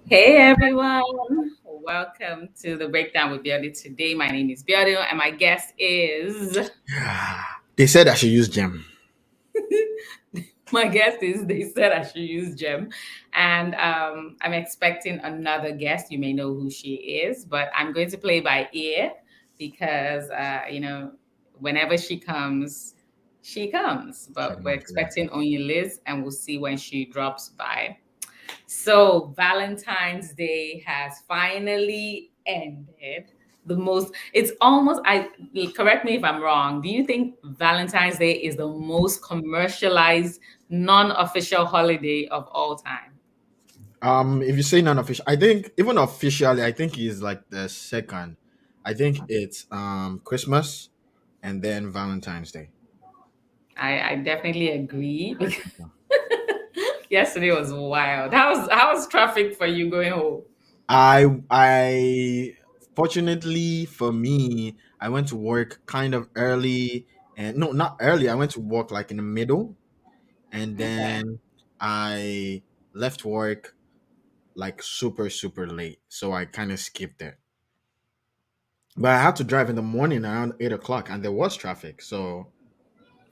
Hey everyone, welcome to the Breakdown with Biodun. Today, my name is Biodun, and my guest is They said I should use gem. my guest is. They said I should use Gem, and I'm expecting another guest. You may know who she is, but I'm going to play by ear because whenever she comes. But we're Yeah. expecting only Liz, and we'll see when she drops by. So Valentine's Day has finally ended. It's almost, I correct me if I'm wrong. Do you think Valentine's Day is the most commercialized, non-official holiday of all time? If you say non-official, I think even officially, I think he's like the second. I think it's Christmas and then Valentine's Day. I definitely agree. Yesterday was wild. How was traffic for you going home? I fortunately for me, I went to work kind of early, and no, not early. I went to work like in the middle, and Okay. then I left work like super late, so I kind of skipped it. But I had to drive in the morning around 8 o'clock, and there was traffic, so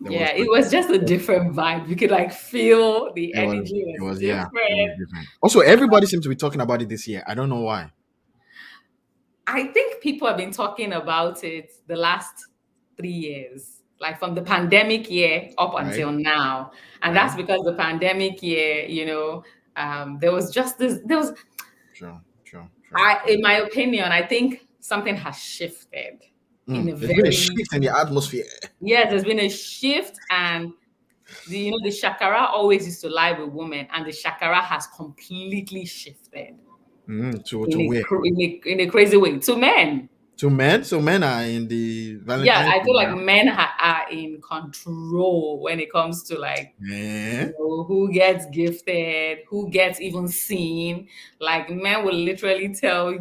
there was Yeah, it like was just a different vibe. You could like feel the it was energy it was was yeah, it was different. different. Also, everybody seems to be talking about it this year. I don't know why. I think people have been talking about it the last 3 years, like from the pandemic year up Right, until now. And right, that's because the pandemic year, there was just this, there was, sure. in my opinion, I think something has shifted in a There's been a very, shift in the atmosphere. yeah, there's been a shift. And the shakara always used to lie with women, and the shakara has completely shifted To where? in a crazy way to men. To men. So men are in the Yeah, Valentine's I Day feel like now. men are in control when it comes to like Eh? who gets gifted, who gets even seen. Like men will literally tell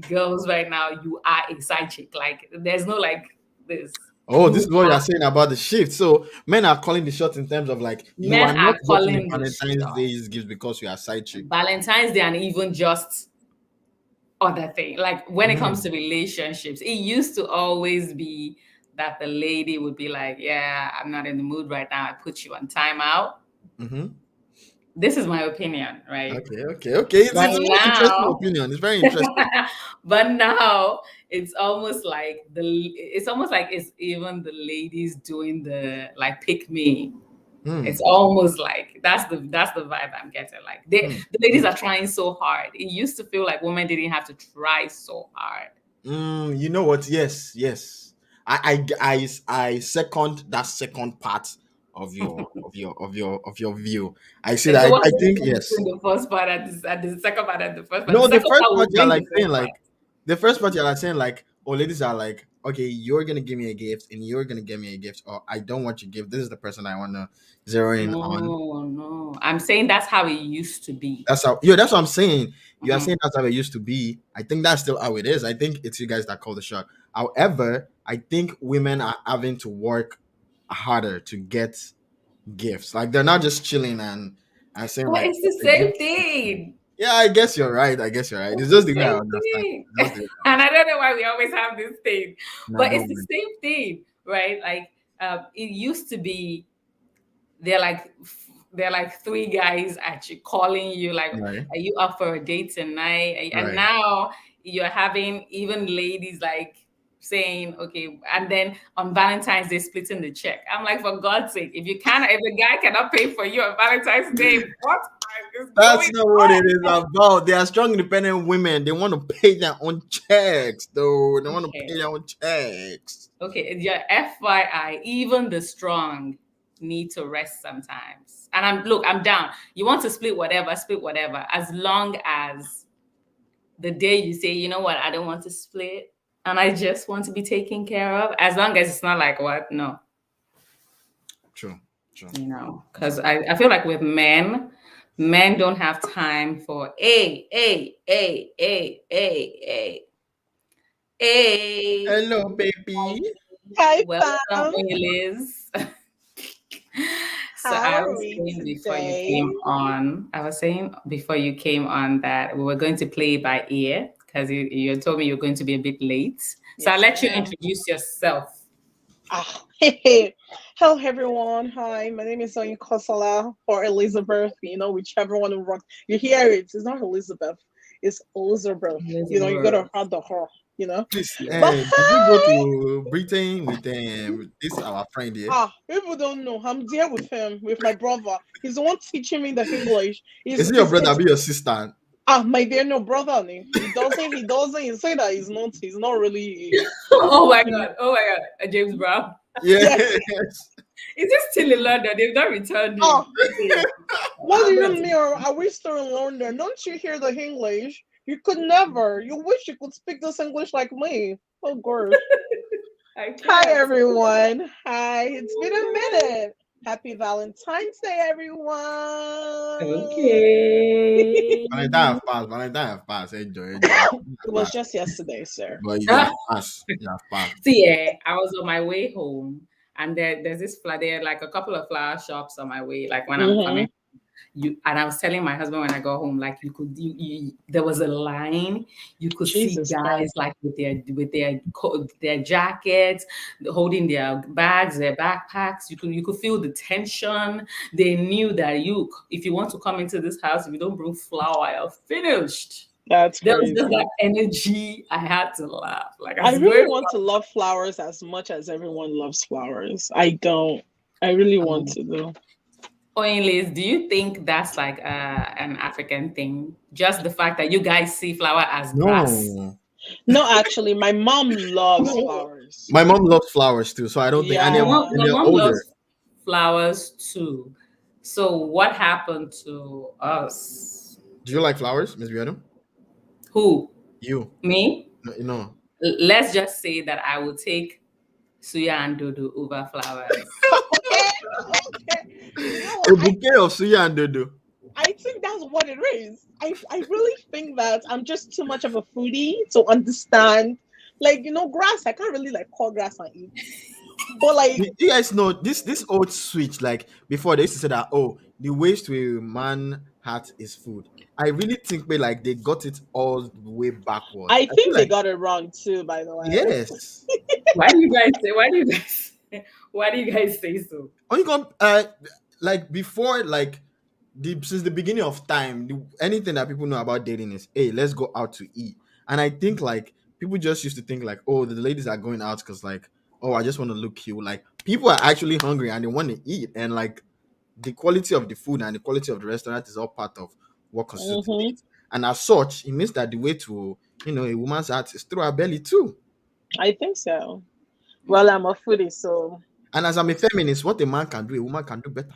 girls right now, you are a side chick. Like there's no like this. Oh, this You is what you're are. saying about the shift. So men are calling the shots in terms of like you Men are not are getting the calling the Valentine's shot. Day gifts because you are side chick. Valentine's Day and even just other thing. Like when it comes Mm, to relationships, it used to always be that the lady would be like, "Yeah, I'm not in the mood right now. I put you on timeout." mm-hmm. This is my opinion, right? Okay. But It's a very interesting now, opinion. It's very interesting. but now it's almost like it's even the ladies doing the like pick me. It's Hmm. almost like that's the vibe I'm getting. Like Hmm. the ladies Hmm. are trying so hard. It used to feel like women didn't have to try so hard. You know what? Yes. I second that second part of your view. I see And that. so what's I the think difference yes. between the first part and the second part and the first part? The No, the second first part part will you're bring like the saying first part. the first part you're like saying like, oh, ladies are like, okay, you're gonna give me a gift and you're gonna give me a gift, or I don't want your gift. This is the person I wanna zero in on. No, no. I'm saying that's how it used to be. That's what I'm saying. You are Mhm. saying that's how it used to be. I think that's still how it is. I think it's you guys that call the shot. However, I think women are having to work harder to get gifts. Like they're not just chilling and saying But like, it's the okay, give same me something. thing. Yeah, I guess you're right. I guess you're right. It's It's just the the way I same understand. thing. It's just the way I And I understand. don't know why we always have this thing, No, but it's don't the worry. same thing, right? Like it used to be they're like they're like three guys actually calling you like, Right. are you up for a date tonight? And Right. now you're having even ladies like saying, okay, and then on Valentine's Day splitting the check. I'm like, for God's sake, if the guy cannot pay for you on Valentine's Day, what is That's going not what it is about. They are strong, independent women. They want to pay their own checks, though. They on? want to pay Okay. their own checks. Okay, yeah, FYI, even the strong need to rest sometimes. And I'm down. You want to split whatever, as long as the day you say, you know what, I don't want to split and I just want to be taken care of, as long as it's not like what, no, True. True. because I feel like with men don't have time for a. Hello, baby. Hi, Welcome, Pam. Liz. So How I are was we saying before you today? came on, I was saying before you came on that we were going to play by ear because you told me you're going to be a bit late. So I'll Yes, I let you am. introduce yourself. Hey. Hello, everyone. Hi, my name is Oyin Kosala or Elizabeth. Whichever one who works. You hear it. It's not Elizabeth. It's Elizabeth. You got to Elizabeth. have the her. Please, Yeah. But did you go hi. to Britain with this our friend here? People don't know. I'm there with him, with my brother. He's the one teaching me the English. Is He's, it your he's, brother? it's Be your sister? my dear no brother. He doesn't. He say that he's not really. Oh my He, God. Oh my God. James Brown. yes. Yes. Is he still in London? They've not returned him. Ah, Hey, what do I'm you going mean? to. Are we still in London? Don't you hear the English? You could never. You wish you could speak this English like me. Oh gosh. I Hi can't. everyone. Hi. It's been a minute. Happy Valentine's Day, everyone. Okay. Valentine have passed. Valentine have passed. Enjoy, enjoy. You It have was passed. just yesterday, sir. But you have passed. You have passed. See, I was on my way home, and there's this flower. There are like a couple of flower shops on my way, like when I'm Mm-hmm. coming. And I was telling my husband when I got home, like there was a line. You could see Jesus guys Christ. like with their jackets, holding their bags, their backpacks. You could feel the tension. They knew that if you want to come into this house, if you don't bring flower, you're finished. That's There was just that crazy. energy. I had to laugh. Like I I was going. really want to love flowers as much as everyone loves flowers. I don't. I really want to though. Liz, do you think that's like an African thing? Just the fact that you guys see flower as grass? No. No, actually, my mom loves flowers. My mom loves flowers too, so I don't think My Yeah. mom, and my they're mom older. loves flowers too. So what happened to us? Do you like flowers, Miss Biodun? Who? You. Me? No, you know. Let's just say that I will take suya and dodo over flowers. Okay. Okay. You know A what? bouquet of suya and dodo. I think that's what it is. I really think that I'm just too much of a foodie to understand. Like, grass, I can't really like cut grass and eat. But like, You guys know this old switch, like before they used to say that, oh, the waste to a man heart is food. I really think like they got it all the way backwards. I I feel think they like got it wrong too, by the way. yes. Why do you guys say? Why do you guys? Why do you guys say so? Only come like before, like since the beginning of time, anything that people know about dating is, hey, let's go out to eat. And I think like people just used to think like, oh, the ladies are going out because like, oh, I just want to look cute. Like people are actually hungry and they want to eat, and like the quality of the food and the quality of the restaurant is all part of what constitutes the Hmm. date. And as such, it means that the way to a woman's heart is through her belly too. I think so. Well, I'm a foodie, so And as I'm a feminist, what a man can do, a woman can do better.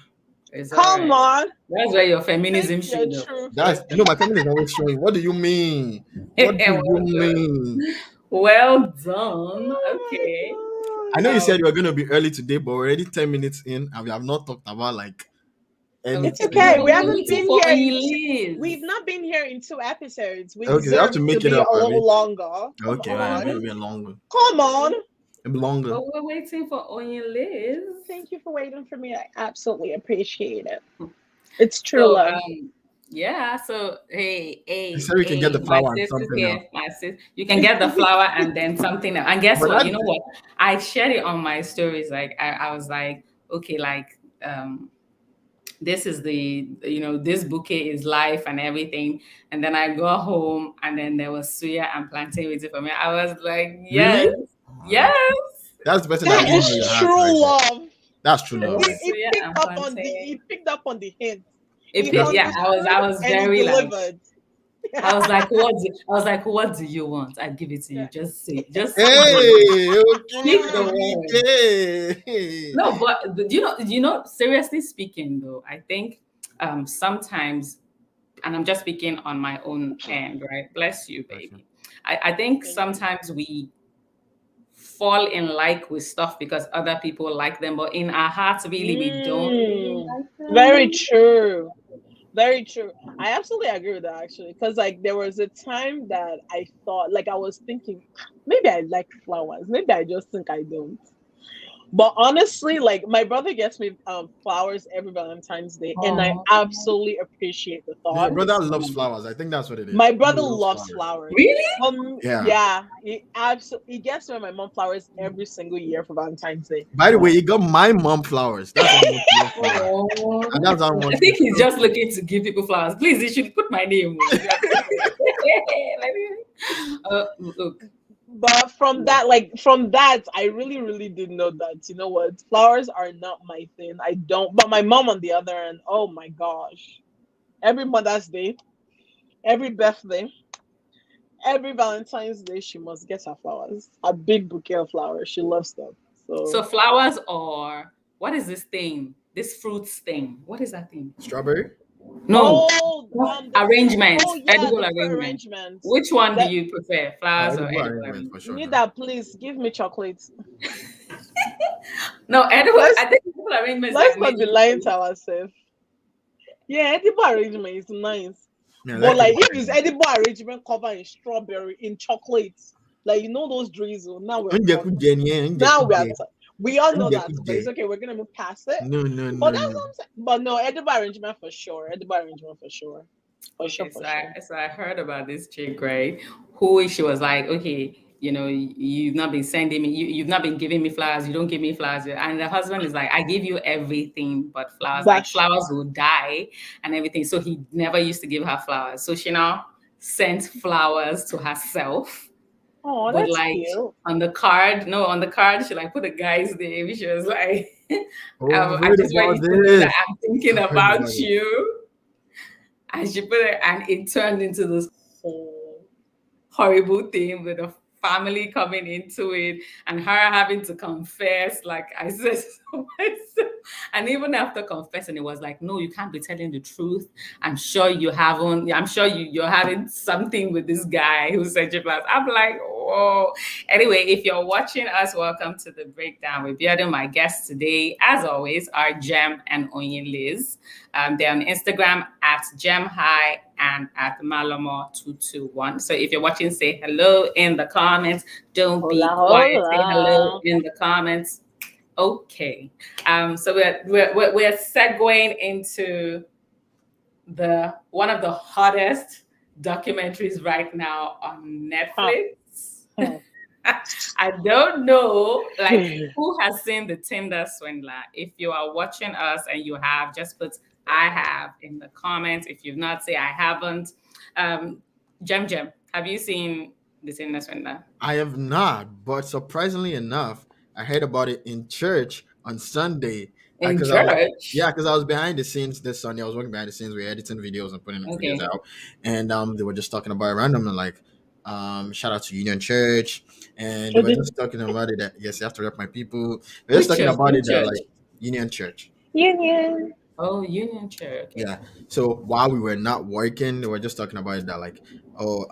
It's all come right. on, That's where your speak feminism your should know. truth. That's my feminist is always showing. What do you mean? What do Well you done. mean? Well done. Okay. I Oh know my you god. said Um. you were going to be early today, but we're already 10 minutes in and we have not talked about like It's Okay. anything. okay. No, We we're haven't waiting been for here in two. Only We've Liz. not been here in two episodes. We Okay, we have deserve to to make it be up, a Abby. little longer. Come Okay, right, on. maybe a longer. Come on. A bit longer. But we're waiting for Only Liz. Thank you for waiting for me. I absolutely appreciate it. It's true So love. yeah, so hey, You hey, said we can get the hey, my flower and sis is something else. here. My sis, you can get the flower and then something else. And guess But what? You know that what? I shared it on my stories. Like I was like, okay, like this is this bouquet is life and everything. And then I got home and then there was suya and plantain waiting for me. I was like, really? yes, Alright. yes. That's the person that That really know is your heart right true there. love. That's true There love was right He there. suya picked and up on the plantain. he picked up on the hint. It He picked, That's yeah, I understood was and he very like, delivered. I was like, what do you want? I give it to you. Yeah. Just say the word. Hey, Speak the okay, word. BK. No, but seriously speaking though, I think sometimes, and I'm just speaking on my own end, right? Bless you, Question. baby. I think Thank you. sometimes we fall in like with stuff because other people like them, but in our hearts, really, we don't really Mm, like very them. true. Very true. I absolutely agree with that actually. Because like there was a time that I thought like I was thinking maybe I like flowers. Maybe I just think I don't. But honestly, like my brother gets me flowers every Valentine's Day, and I Oh, absolutely appreciate the Yeah, your thought. brother loves flowers. I think that's what it My is. He brother loves loves flowers. flowers. really? Yeah. Yeah, he gets me and my mom flowers every single year for Valentine's Day. By the way, he got my mom flowers. That's how much he loves flowers. Oh, And that's how I much think he he's loves just looking to give people flowers. Please, you should put my name. Let me- look. But from that, I really, really did know that, you know what, flowers are not my thing. I don't. But my mom, on the other hand, oh my gosh, every Mother's Day, every birthday, every Valentine's Day, she must get her flowers. A big bouquet of flowers. She loves them. So So, flowers or what is this thing? This fruits thing. What is that thing? strawberry. No. oh, the Arrangement. oh yeah, Edible the fruit arrangement. arrangement. Which one do That you prefer? Oh, Flowers or edible edible arrangement arrangement? for sure. need Now. that, please give me chocolates. No, edible. Let's I think edible arrangement is let's like not be maybe. lying to ourselves. Yeah, edible arrangement is nice. Yeah, I But like like edible if it's arrangement. edible arrangement covered in strawberry, in chocolates, like you know those drizzle, now we're Oúnjẹ kú talking. jẹ ni ẹ́, oúnjẹ Now kú we are jẹ, we all know oúnjẹ that, kú but jẹ. it's okay, we're gonna move past it. No, no, But no, that's no. what I'm saying. But no, edible arrangement for sure. Edible arrangement for sure. For sure, Okay, for so sure. I heard about this chick, right? Who she was like, okay, you've not been sending me, you've not been giving me flowers, you don't give me flowers. And the husband is like, I give you everything but flowers. Like That's flowers will die and everything. So he never used to give her flowers. So she now sent flowers to herself. oh, But that's like cute. on the card, she like put a guy's name. She was like, Oh, I've I heard just want about you to know that this. I'm thinking I've heard about about it. you. And she put it, and it turned into this whole horrible thing with the family coming into it and her having to confess, like I said to myself. And even after confessing, it was like, no, you can't be telling the truth. I'm sure you haven't. I'm sure you're having something with this guy who said you flowers. I'm like, whoa. Anyway, if you're watching us, welcome to the breakdown with Biodun. My guests today, as always, are Jem and Onyin Liz. They're on Instagram at Gem High and at Malamo221. So if you're watching, say hello in the comments. Don't Hola, be quiet. Say hello hola. in the comments. Okay. So we're segueing into the one of the hottest documentaries right now on Huh. Netflix. I don't know, like, who has seen the Tinder Swindler? If you are watching us and you have, just put I have in the comments. If you've not, say I haven't. Jem, have you seen the Tinder Swindler? I have not, but surprisingly enough, I heard about it in church on Sunday. In Because I was, church? yeah, because I was behind the scenes this Sunday. I was working behind the scenes. We were editing videos and putting the videos Okay. out, and they were just talking about it randomly, like, shout out to Union Church, and they were just talking about it that yes, you have to rep my people. They're just Which talking church? about it Which that church? like Union Church. Union. Oh, Union Church. Okay. Yeah. So while we were not working, they were just talking about it that like, oh,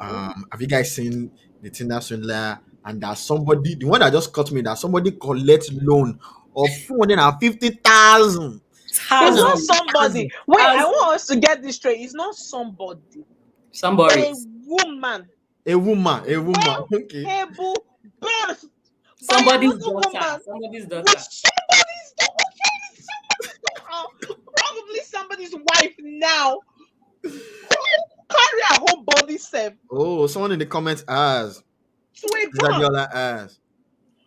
have you guys seen the Tinder Swindler? And that somebody, the one that just caught me, that somebody collect loan of 450,000. It's not 1,000. somebody. Wait, I 1,000. want us to get this straight. It's not somebody. Somebody. A woman. A woman. Well, Okay. able birth by Somebody's another daughter. woman Somebody's with daughter. somebody's probably somebody's wife now. Carry her whole body self Oh, someone in the comments asked. to a Is that birth. Diola asked?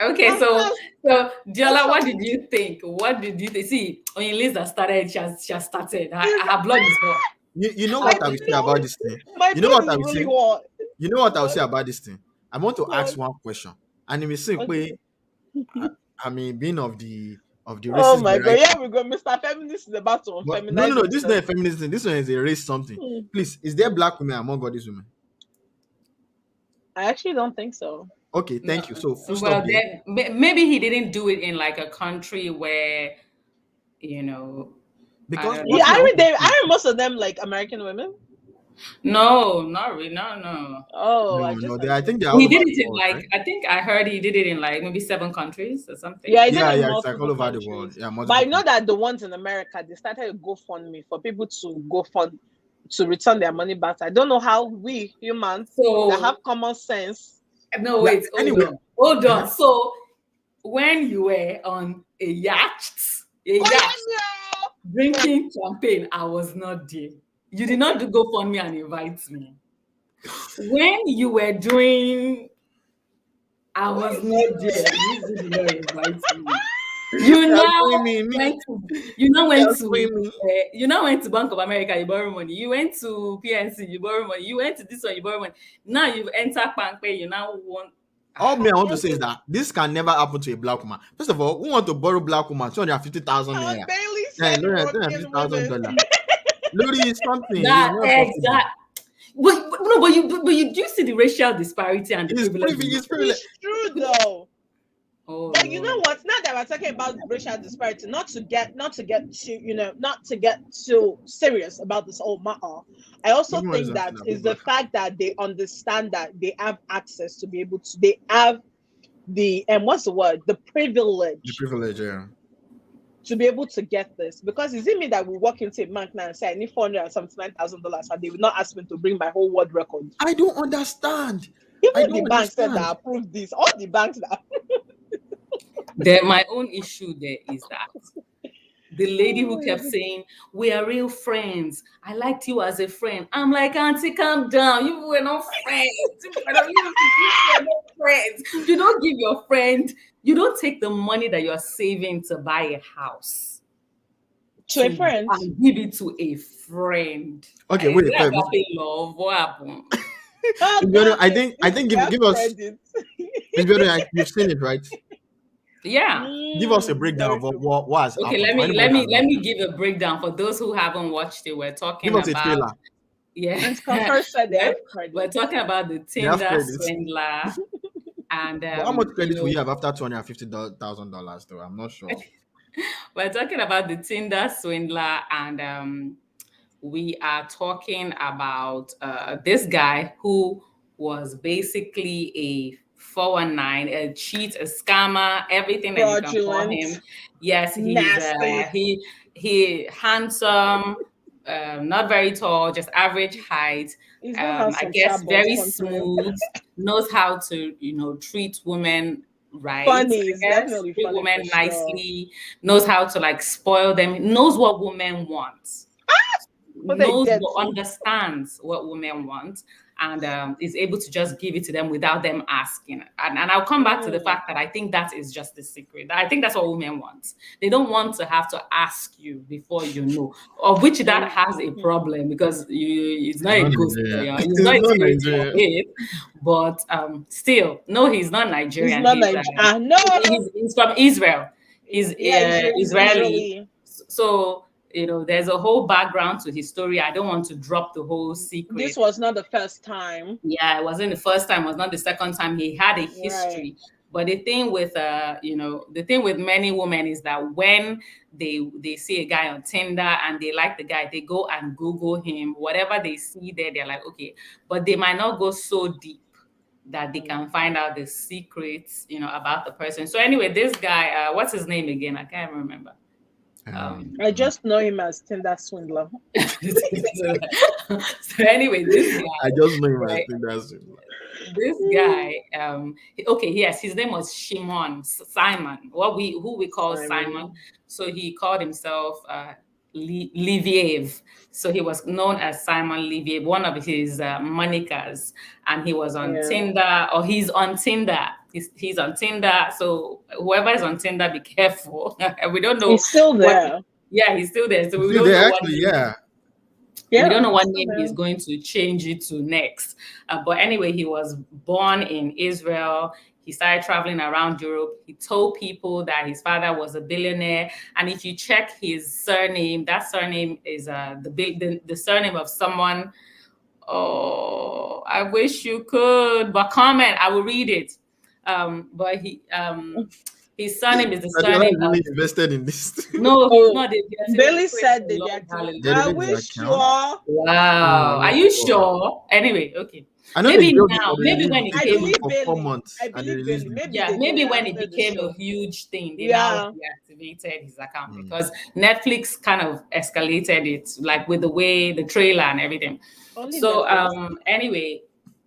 Okay, And so that's Diola, what something. did you think? What did you think? See, when Lisa started, she has started. Her blood is hot. You know I what I will say know about this thing? my You know blood what I is will really say? hot. You know what I will What? say about this thing? I want to ask What? one question. And it will say, Okay. I mean, being of the Oh racist my god, variety. yeah, we go. Mr. Feminist is about to But no, feminize this is not a himself. feminist thing. This one is a race something. Hmm. Please, is there black women among all these women? I actually don't think so. Okay, No, thank you. So full stop well, there. then maybe he didn't do it in like a country where, you know, I Because don't what Yeah, me I know. want to I say, read most of them like American women. No, not really. No. Oh, I no, just I assumed. think they're all He over did the it in world, like, right? I think I heard he did it in like maybe 7 countries or something. Yeah, I did Yeah, in it's like all multiple over the world. countries. Yeah, But I multiple know countries. that the ones in America, they started a GoFundMe for people to go fund to return their money back. I don't know how we humans that have So common sense. no, Yeah. wait, hold Anyway, on, hold uh-huh. on. So when you were on a Oh yacht yeah, drinking champagne, I was not there. You did not do GoFundMe and invite me. When you were doing, I no. Why was is she not there. there? You did not invite me. You You're now swimming me. went to you now You're went to swimming. you now went to Bank of America, you borrow money. You went to PNC, you borrow money. You went to this one, you borrow money. Now you've entered Pankpe, you now want All me I want to say is that this can never happen to a black woman. First of all, who want to borrow black woman 250,000 naira? Bailey Yeah, said two hundred European fifty thousand women. dollar. Lori is something. It's that not possible. exact. No, but you do you see the racial disparity and the It's privilege? privilege. It's privilege. It's true though. Oh But you know Lord. what? Now that we're talking about racial disparity, not to get too serious about this whole matter. I also Everyone is think something that about is the black. fact that they understand that they have access to be able to. They have the what's the word? The The privilege privilege, yeah. to be able to get this. Because is it me that will walk into a bank now and say I need $479,000 and they will not ask me to bring my whole world record? I don't understand. I Even the don't bank said understand. that approved this. All the banks that My own issue there is that the lady who kept saying, "We are real friends. I liked you as a friend." I'm like, Auntie, calm down. You were not friends. You were not friends. You don't give your friend, you don't take the money that you're saving to buy a house to a friend. and give it to a friend. Okay, Is wait, it wait, agape love? What happened? Oh Miss Biodun, God, I think that's give us credit. Miss Biodun, you've seen it, right? Yeah. Give us a breakdown Very of true. what has Okay, happened let for me anybody let that me has let not me seen give a breakdown for those who haven't watched it. We're it. Give talking us a about trailer. yeah. And Concur said they we're, have we're credit. talking about the They have Tinder credits. swindler and But how much credit will you have after $250,000 though? I'm not sure. we're talking about the Tinder swindler and we are talking about this guy who was basically a 419, a cheat, a scammer, everything that you can call Fraudulent, him. Yes, nasty. he handsome, not very tall, just average height. He's not I handsome, guess sharp, but very confident. smooth, knows how to treat women right. Funny, I he's guess definitely treat funny for women sure. nicely, knows how to like spoil them, knows what women want, But they knows dead what too. understands what women want, and is able to just give it to them without them asking. And I'll come back to the Mm. fact that I think that is just the secret. I think that's what women want. They don't want to have to ask you before you know, of which that has a problem because it's not It's a not ghost for Nigeria. you, it's not It's a not spirit for Nigeria. it. But still, no, he's not He's Nigerian. not Nigerian. No, He's from Israel. He's yeah, he's Israeli. Israeli. So there's a whole background to his story. I don't want to drop the whole This secret. was not the first time. Yeah, it wasn't the first time, it was not the second time. He had a Right. history. But the thing with the thing with many women is that when they see a guy on Tinder and they like the guy, they go and Google him. Whatever they see there, they're like, okay, but they might not go so deep that they can find out the secrets, about the person. So anyway, this guy, what's his name again? I can't remember. I just know him as Tinder swindler. So anyway, this I guy, just know him as right? that's This guy, okay, yes, his name was Simon, who we call Simon. Simon. So he called himself Liviev. So he was known as Simon Liviev, one of his monikers, and he was on Yeah. Tinder, or he's on Tinder. He's on Tinder. So whoever is on Tinder, be careful. We don't know He's still what. there. Yeah, he's still there. So we still don't there know what actually, name yeah. Yeah, we don't know what he's still name he's there. going to change it to next. But anyway, he was born in Israel. He started traveling around Europe. He told people that his father was a billionaire. And if you check his surname, that surname is the surname of someone. Oh, I wish you could, but comment. I will read it. But his surname is the Adiola surname is of. really invested in this. No, he's Oh, not. They're Bailey praise said the they Lord. deactivated. They Hallelujah. I deleted his wish you account. all. Wow. Are you sure? Anyway, okay. I know they Maybe built it, now, but they maybe released when it. it They I built came, it believe for four Bailey. months I and they believe released Bailey. it. Maybe yeah, they did maybe it when it after the became a show. huge thing, they now Yeah. deactivated his account because Netflix kind of escalated it, like with the way the trailer and everything. Only So Netflix. anyway,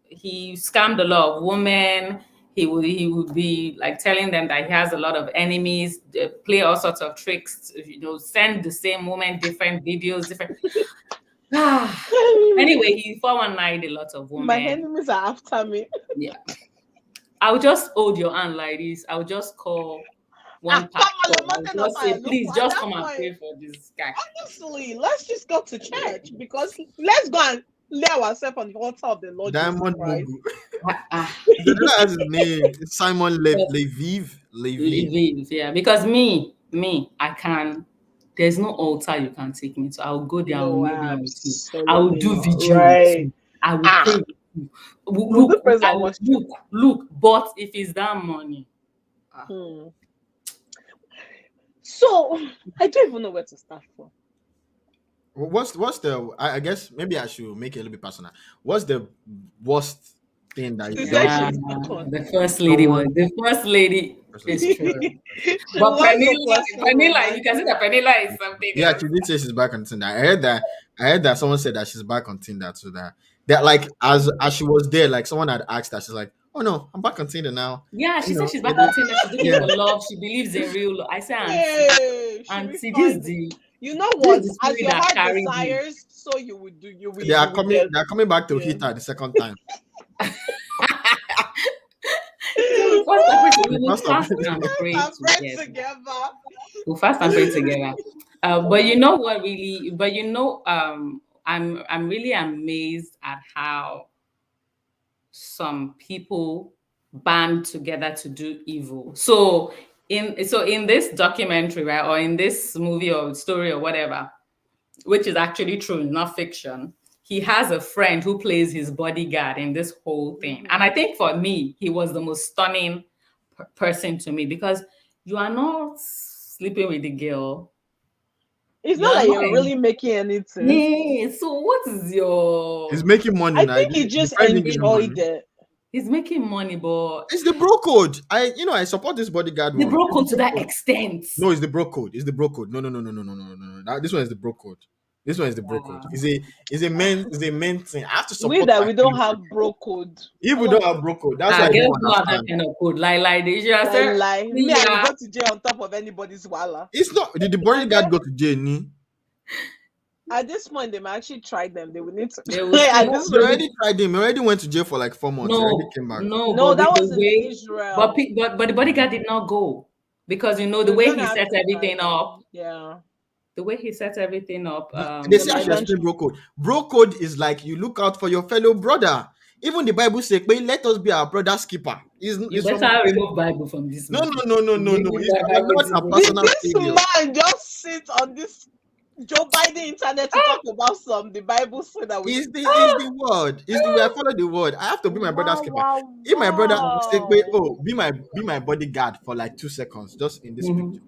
he scammed a lot of women. he would be like telling them that he has a lot of enemies, play all sorts of tricks, send the same woman different videos, different. Anyway, he 419 a lot of My women. enemies are after me. Yeah, I would just hold your hand like this. I would just call one Come on, pastor. the I would mountain of just fire. say, Look, please, at just that come and point, pray for this guy. honestly, let's just go to church because let's go and lay ourselves on the altar of the Lord Jesus Diamond Christ. Mugu. Ah, That's his name. It's Simon Leviv. Leviv. Leave, yeah. Because me, I can. There's no altar you can take me to. I will go there. I will No, kneel down with you. I will absolutely do not. vigil with Right. you. I will pray with you. We'll do Look, praise I and will worship. look. But if it's that money, Hmm. So I don't even know where to start from. What's the? I guess maybe I should make it a little bit personal. What's the worst thing that She you've said done yeah, to she's done. the first lady was someone? the first lady is Personally? true. She But loves the Penila, personal you can see romantic. that Penila is something Yeah, else. she did say she's back on Tinder. I heard that someone said that she's back on Tinder too. That like as she was there, like someone had asked her, she's like, "Oh no, I'm back on Tinder now." Yeah, she said she's back It on is- Tinder. She's looking yeah. for love. She believes in real love. I said, Hey, should we Auntie, find? You know this is what? the As spirit your that heart carried you. desires, so you will do. They are You will coming. get. They are coming back to Yeah. hit her the second time. So we fast and pray. We The will first time. fast and pray I'm right together. together. We'll fast and pray together. But you know what? Really, but I'm really amazed at how some people band together to do evil. So in this documentary, right, or in this movie or story or whatever, which is actually true, not fiction. He has a friend who plays his bodyguard in this whole thing. And I think for me, he was the most stunning person to me because you are not sleeping with the girl. It's You not are like not. you're really making anything. Yeah. So what is He's your. making money I now. think he The just friend didn't give him enjoyed money. it. He's making money, but It's the bro code. I support this bodyguard they one. broke It's the out to bro that code. extent. No, it's the bro code. It's the bro code. No. This one is the bro code. This one is the bro code. Wow. It's a men thing. I have to We support that my we don't country. have bro code. If we don't have bro code, that's why I Girls don't don't have that understand. kind of code. Like they should have said, Like me, I will yeah, go to jail on top of anybody's walla. It's not. Did the bodyguard go to jail? Ni? At this point, they might actually try them. They will need to. they will At still this He point, already tried him. He already went to jail for like 4 months. He already no, came back. no, no, but that with was the in way, Israel. but the bodyguard did not go because the We're way gonna he have set to everything try up, them. Yeah. They They say I might should explain eventually. bro code. Bro code is like you look out for your fellow brother. Even the Bible says, "Let us be our brother's keeper." you It's from better remove Bible from this no, matter. no, no, no, no, no. Remove It's that a Bible lot to of this Did personal matter. this failure. man just sit on this Joe Biden internet to talk about the Bible so that we. It's the word. I follow the word. I have to be my brother's Wow! keeper. Wow! If my brother say, Wow! "Oh, be my bodyguard for like 2 seconds, just in this Mhm. picture,"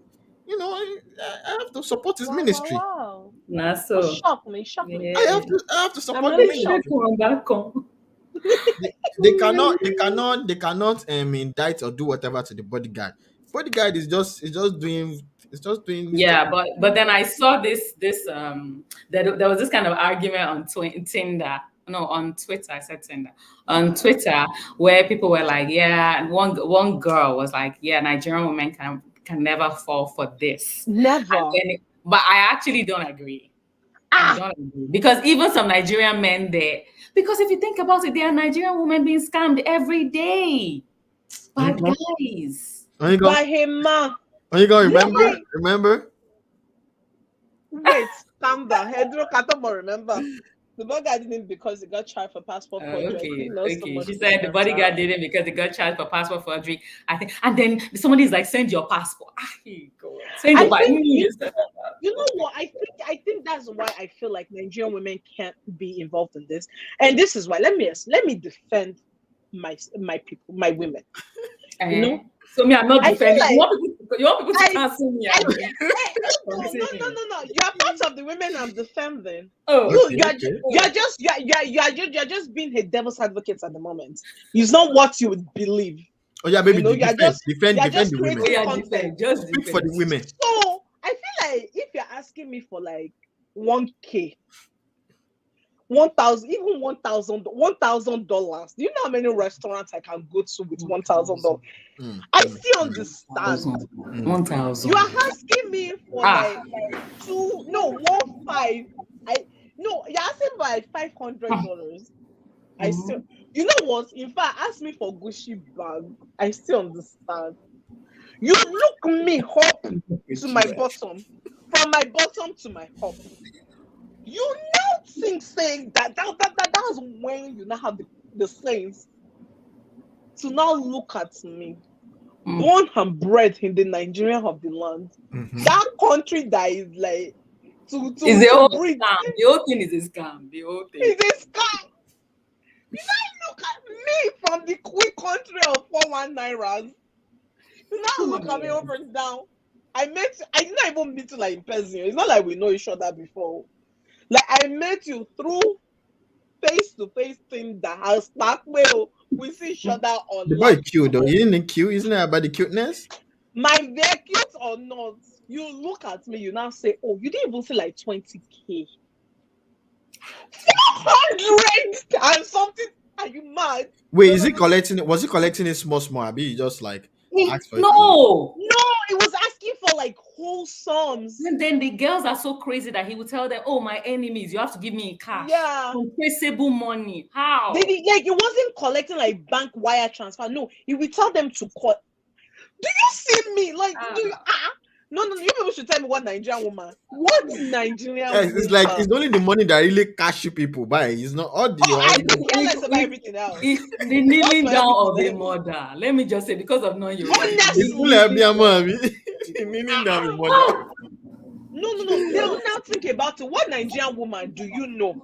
I have to support his Wow! Wow! ministry. Wow! Nah, Oh, so shock me! Shock me! yeah. I have to I'm support the really Back shocked. ministry. on, back on. They cannot indict or do whatever to the bodyguard. Bodyguard is just doing his job. Yeah, but then I saw this there was this kind of argument on Tinder. No, on Twitter. I said Tinder. On Twitter, where people were like, yeah, and one girl was like, yeah, Nigerian women can never fall for this. And Never. then, but I actually don't agree. I Ah! don't agree because even some Nigerian men there, because if you think about it, there are Nigerian women being scammed every day. Bad Mhm. guys. Are you going? By him, ma. Are you going? No, Remember? Remember? wait, calm down. Hedro Katomo, remember. The bugger didn't because he got charged for passport forgery. I Okay, think not so okay. much She for said the bodyguard Chantal. did it because they got charged for passport forgery. I think, and then somebody's like, "Send your passport." Ah, God. Send I your passport. think you know what? I think that's why I feel like Nigerian women can't be involved in this. And this is why. Let me defend my people, my women. You know? So me, I'm not I feel defending. like You want people to I cancel me? I Abi? no, You are part of the women I'm defending. Oh, You are Okay. you're just being a devil's advocate at the moment. It's not what you would believe. Oh yeah, baby, You know, you're defend just the women. oh yeah, content. defend. Just Speak for the defend. women. So I feel like if you're asking me for like 1K, 1,000, even $1,000. Do you know how many restaurants I can go to with $1,000? I still understand. 1,000. You are asking me for like one five. You're asking for like $500. I still, you know what? In fact, ask me for Gucci bag. I still understand. You look me up to my bottom, from my bottom to my top. You now think saying that was when you now have the sense to now look at me, born and bred in the Nigeria of the land, that country that is like It's a whole breathe. scam. The whole thing is a scam. The whole thing is a scam. You now look at me from the quick country of 419 You now look at me over and down. I did not even meet you like in person. It's not like we know each other before. Like I met you through face-to-face thing that has that way we see each other on. The boy cute though. You didn't cute, isn't it about the cuteness? My they're cute or not, you look at me, you now say, oh, you didn't even say like 20K. 400 and something. Are you mad? Wait, is he collecting it? Was he collecting it small? I mean, just like asked for it. No, it was asking for like whole sums. And then the girls are so crazy that he would tell them, "Oh, my enemies, you have to give me in cash, untraceable money." How? Like it wasn't collecting like bank wire transfer. No, he would tell them to call. Do you see me? Like, no, you people should tell me what Nigerian woman. What Nigerian woman? It's like it's only the money that really cash you people buy. It's not all the. I don't care less about everything else. It's the kneeling down of a mother. Let me just say, because of knowing you. Kneeling down of mother. No. They will now think about it. What Nigerian woman do you know?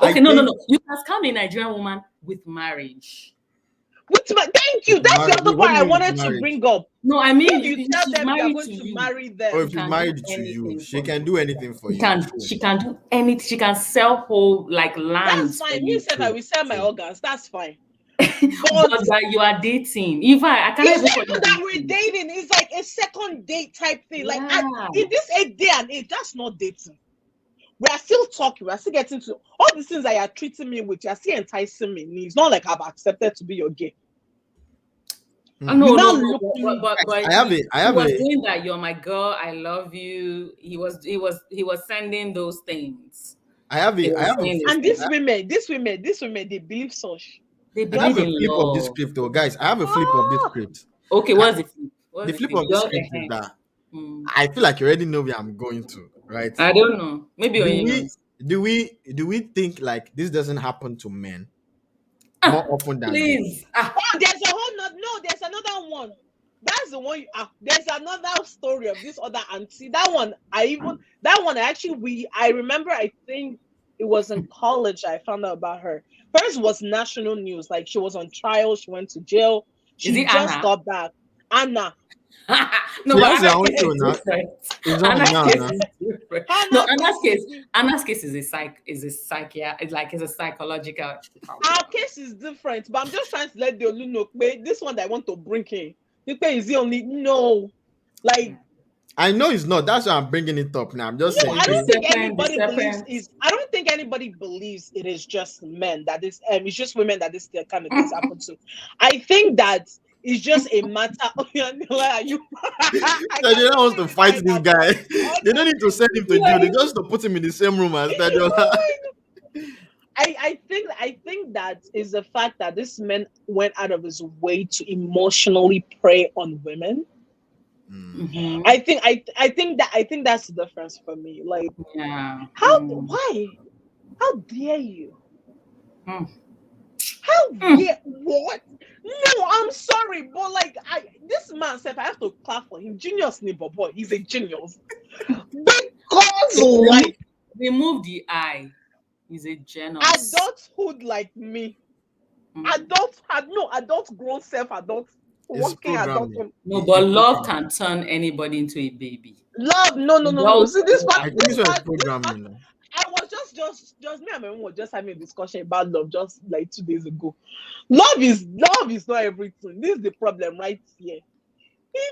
Okay, no. You can scam a Nigerian woman with marriage. Thank you. That's the other part I wanted to bring up. No, I mean, you tell them you are going to marry them. Or if she's married to you, she can do anything for you. She can do anything. She can sell whole like land. That's fine. You said I will sell my organs. That's fine. But that you are dating. If I can't even that we're dating. It's like a second date type thing. Like in this day and age, that's not dating. We are still talking. We are still getting to all the things that you are treating me with. You are still enticing me. It's not like I've accepted to be your gay. No, but I have it. He was doing that. You're my girl. I love you. He was sending those things. I have it. And these women, they believe such. They believe I have a in flip love. of this script, though, guys. I have a flip of this script. Okay, what's the flip? The flip of this script is that I feel like you already know where I'm going to, right? I don't know. Maybe do we think like this doesn't happen to men more often than please? There's a whole there's another one. That's the one. There's another story of this other auntie. I remember. I think it was in college. I found out about her. First was national news. Like she was on trial. She went to jail. She just got back. Anna. No, Anna's case is a psychological. Our case is different, but I'm just trying to let the Olu know. This one that I want to bring in. Is the only like. I know it's not. That's why I'm bringing it up now. I'm just saying. I don't think anybody believes it is just men that this. It's just women that this kind of things happen to. I think that. It's just a matter of they don't want to fight this guy. They don't need to send him to jail. They just to put him in the same room as Dadiola. I think that is the fact that this man went out of his way to emotionally prey on women. Mm-hmm. I think that's the difference for me. Like, why? How dare you? How dare what? No, I'm sorry, but like this man said I have to clap for him. Genius neighbor boy, he's a genius. Because like remove the I. He's a genius. Adulthood like me. Adult grown self-adult. Working adult. No, but love can turn anybody into a baby. Love, no. See this part. This programming. I was just me and my mom were just having a discussion about love just like 2 days ago. Love is not everything. This is the problem right here.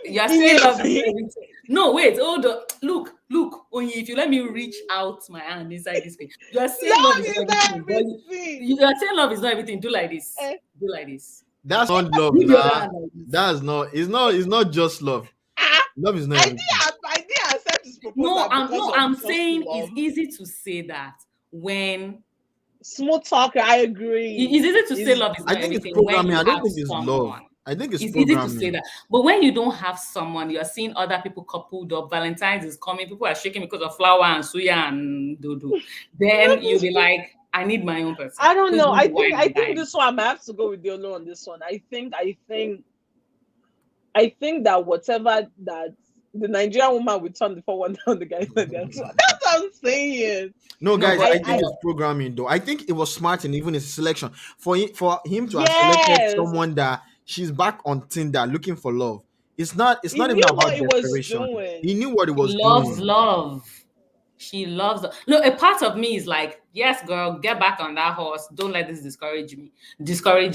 You're saying love is everything. No, wait, hold on. Look, Look, Onyi, if you let me reach out my hand inside this thing, you are saying love Love is is not not everything. But everything. you are saying love is not everything. Do like this. Eh, Do like this. That's not love, Give your other nah. hand like this. That's not. It's not just love. ah, Love is not I everything. didn't accept his No, proposal I'm because no, of I'm just saying love. it's easy to say that when Smooth talk, I it's agree. easy to say Is love is I not think it's everything when programming. you I don't have think it's love. someone. I think it's It's easy to say programming. that. But when you don't have someone, you're seeing other people coupled up, Valentine's is coming, people are shaking because of flower and suya and dodo. Then you'll be like, I need my own person. I don't Please know. don't be wine I and think dine. this one I have to go with Diolo on this one. I think that whatever that the Nigerian woman will turn the forward down the guy. That's what I'm saying. No, No, guys, but I I think it's programming though. I think it was smart in even his selection for him to have selected yes, someone that she's back on Tinder looking for love. It's he not even knew what about he was desperation. doing. He knew what he she was loves doing. love. She loves no, a part of me is like, yes, girl, get back on that horse. Don't let this discourage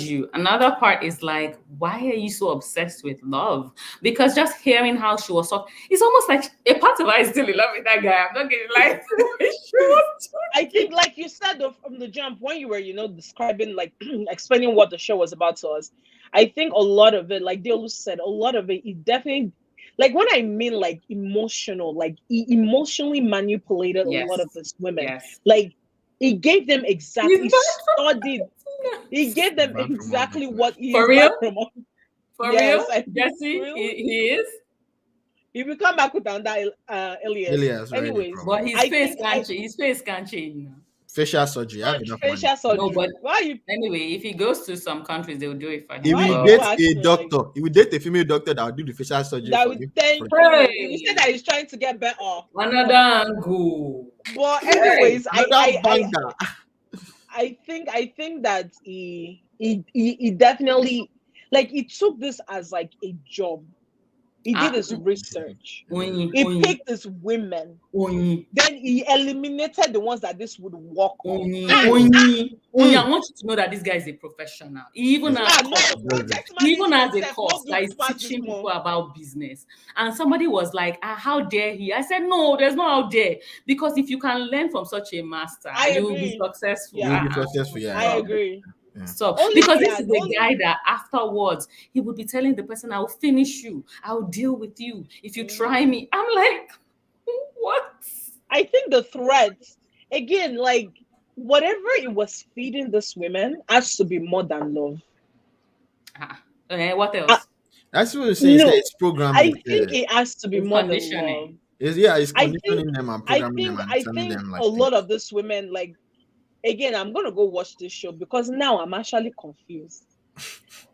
you. Another part is like, why are you so obsessed with love? Because just hearing how she was talking, it's almost like a part of her is still in love with that guy. I'm not getting like she was I think, like you said from the jump, when you were, describing, like, explaining what the show was about to us, I think a lot of it, like Deolu said, a lot of it, it definitely, like, when I mean, like, emotional, like, he emotionally manipulated a lot yes, of these women. yes. Like, he gave them He's exactly, he back studied, from he Argentina. gave them Back from exactly Argentina. what he For is real? back from. For real? Yes, I think, Jesse, real. he is. He will come back with another Elias. Elias already Anyways, But probably. I think his face can't change now. Facial surgery. I have enough money. facial No, surgery. but anyway, if he goes to some countries, they'll do it for He him. Why will you But people date a acting like doctor. He will date a female doctor that will do the facial surgery that? for We him. thank you. He will say hey, that he's trying to get better. another angle. But Hey, anyways, Another banger. I think that he definitely, like, he took this as like a job. He did ah, his research. Oyin, He Oyin, picked his women. Oyin, Then he eliminated the ones that this would work on. Oyin, Ah, Mm, Oyin, Oyin. I mm. want you to know that this guy is a professional. He even It's has ah, course. no, very good. project He even has management a self course not do that is pass this teaching people one. about business. And somebody was like, how dare he? I said, no, there's no how dare. Because if you can learn from such a master, I you will be agree. successful. You'll Yeah, be successful. Yeah, I yeah, Stop. agree. yeah. Stop. Only Because this yeah, is the only guy that afterwards he would be telling the person, I'll finish you, I'll deal with you if you mhm. try me. I'm like, what? I think the threats, again, like, whatever it was feeding this women has to be more than love. What Uh, else? That's what I'm saying. no, It's programming. I think it has to be It's more than love. conditioning. It's I think conditioning them and programming them and I telling think them a like lot things. of these women, like, again, I'm gonna go watch this show because now I'm actually confused.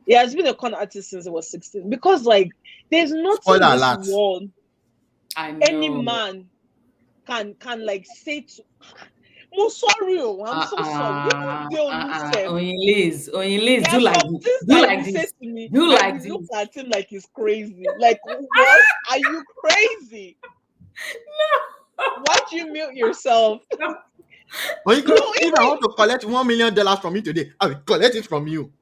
He has been a con artist since he was 16. Because, like, there's nothing in Spoiler this alert. world I any know. man can like say to. I'm sorry, oh, I'm so sorry. Even Deolu said Oyin Liz, there do are like some this. things Do that he like will say this. to me. Do I like will look this. at him like he's crazy. Like, what? Are you crazy? Why do you mute yourself? But you No, could, if I even want to collect $1 million from you today, I will collect it from you.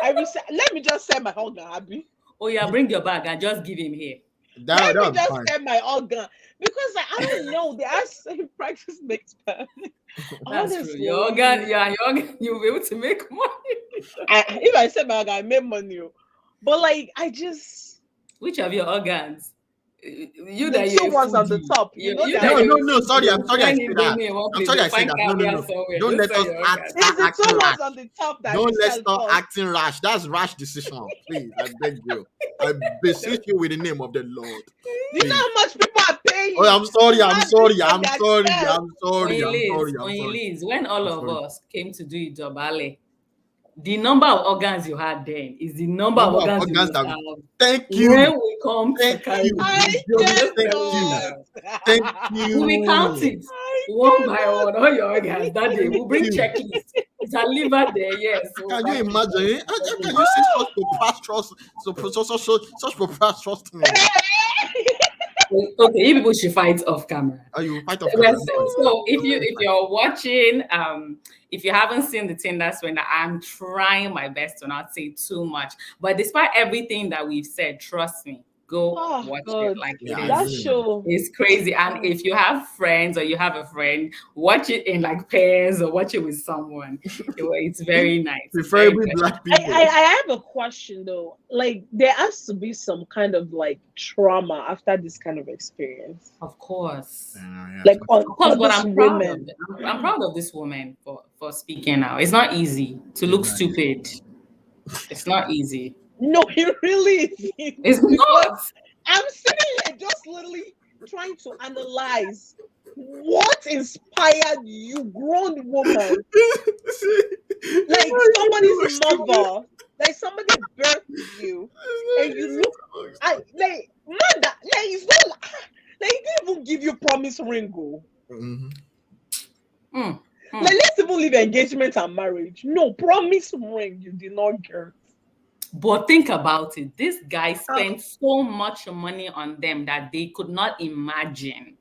I will say, let me just send my organ, Abby. Oh yeah, bring your bag and just give him here. Let That me would be just fine. send my organ. Because, like, I don't know. They are saying practice makes perfect. That's true. Your organ, Honestly, yeah, your organ, you'll be able to make money. if I send my organ, I make money. Oh. But, like, I just Which of your organs? You the that two you're a ones on the foodie. top, You that that No, you're no, a no. foodie. Sorry, You'll I'm sorry. I find say that. Indomie in one I'm place. sorry. You'll I say find that. No, no, caviar no. somewhere. Don't Don't let sell us your act, organs. it's start the acting two ones rash. on the top that Don't you let's sell start first. acting rash. That's rash decision. Please, I beg you. I beseech you with the name of the Lord. Do you know Please. how much people are Oh, paying I'm sorry. to I'm have this sorry. on I'm their sorry. chest? I'm sorry. I'm sorry. I'm Oyin sorry. Liz, when all I'm of sorry. us came to do Ijobale, the number of organs you had then is the number of Number of organs you organs must that. have Thank when you. we come to Thank carry you. I the baby. Just Thank telling you you. cannot. now. Thank We will count you. it I one by one, all your organs that day. Thank We'll bring you. checklist. It's a liver there, yes. So Can you back it imagine? up. How can you see such preposterous, such preposterous things? Okay, you people should fight off camera. Oh, you fight off Well, camera. No fight. so if No fight. you're watching, if you haven't seen the Tinder Swindler, I'm trying my best to not say too much. But despite everything that we've said, trust me, Go Oh watch it. God, Like Yeah, it I that is. really will. show. It's crazy. And Oh. if you have friends or you have a friend, watch it in like pairs or watch it with someone. It's very nice. It's very, Preferably very black I, people. I I have a question though. Like there has to be some kind of like trauma after this kind of experience. of course. Yeah, Like for Of sure. course, for but this I'm proud of women. it. I'm proud of this woman for speaking now. It's not easy to It's look not easy. stupid. It's not easy. No, it really isn't. It's Because not. I'm sitting here just literally trying to analyze what inspired you, grown woman, See, like it's not even somebody's look stupid. mother, like somebody birthed you, It's and not you easy look, to look I stupid. like man that like it's not like he didn't even give you promise ring, oh. Mhm. Mm, Like mm. let's even leave engagement and marriage. No promise ring, you did not get. But think about it. This guy Ah, spent so much money on them that they could not imagine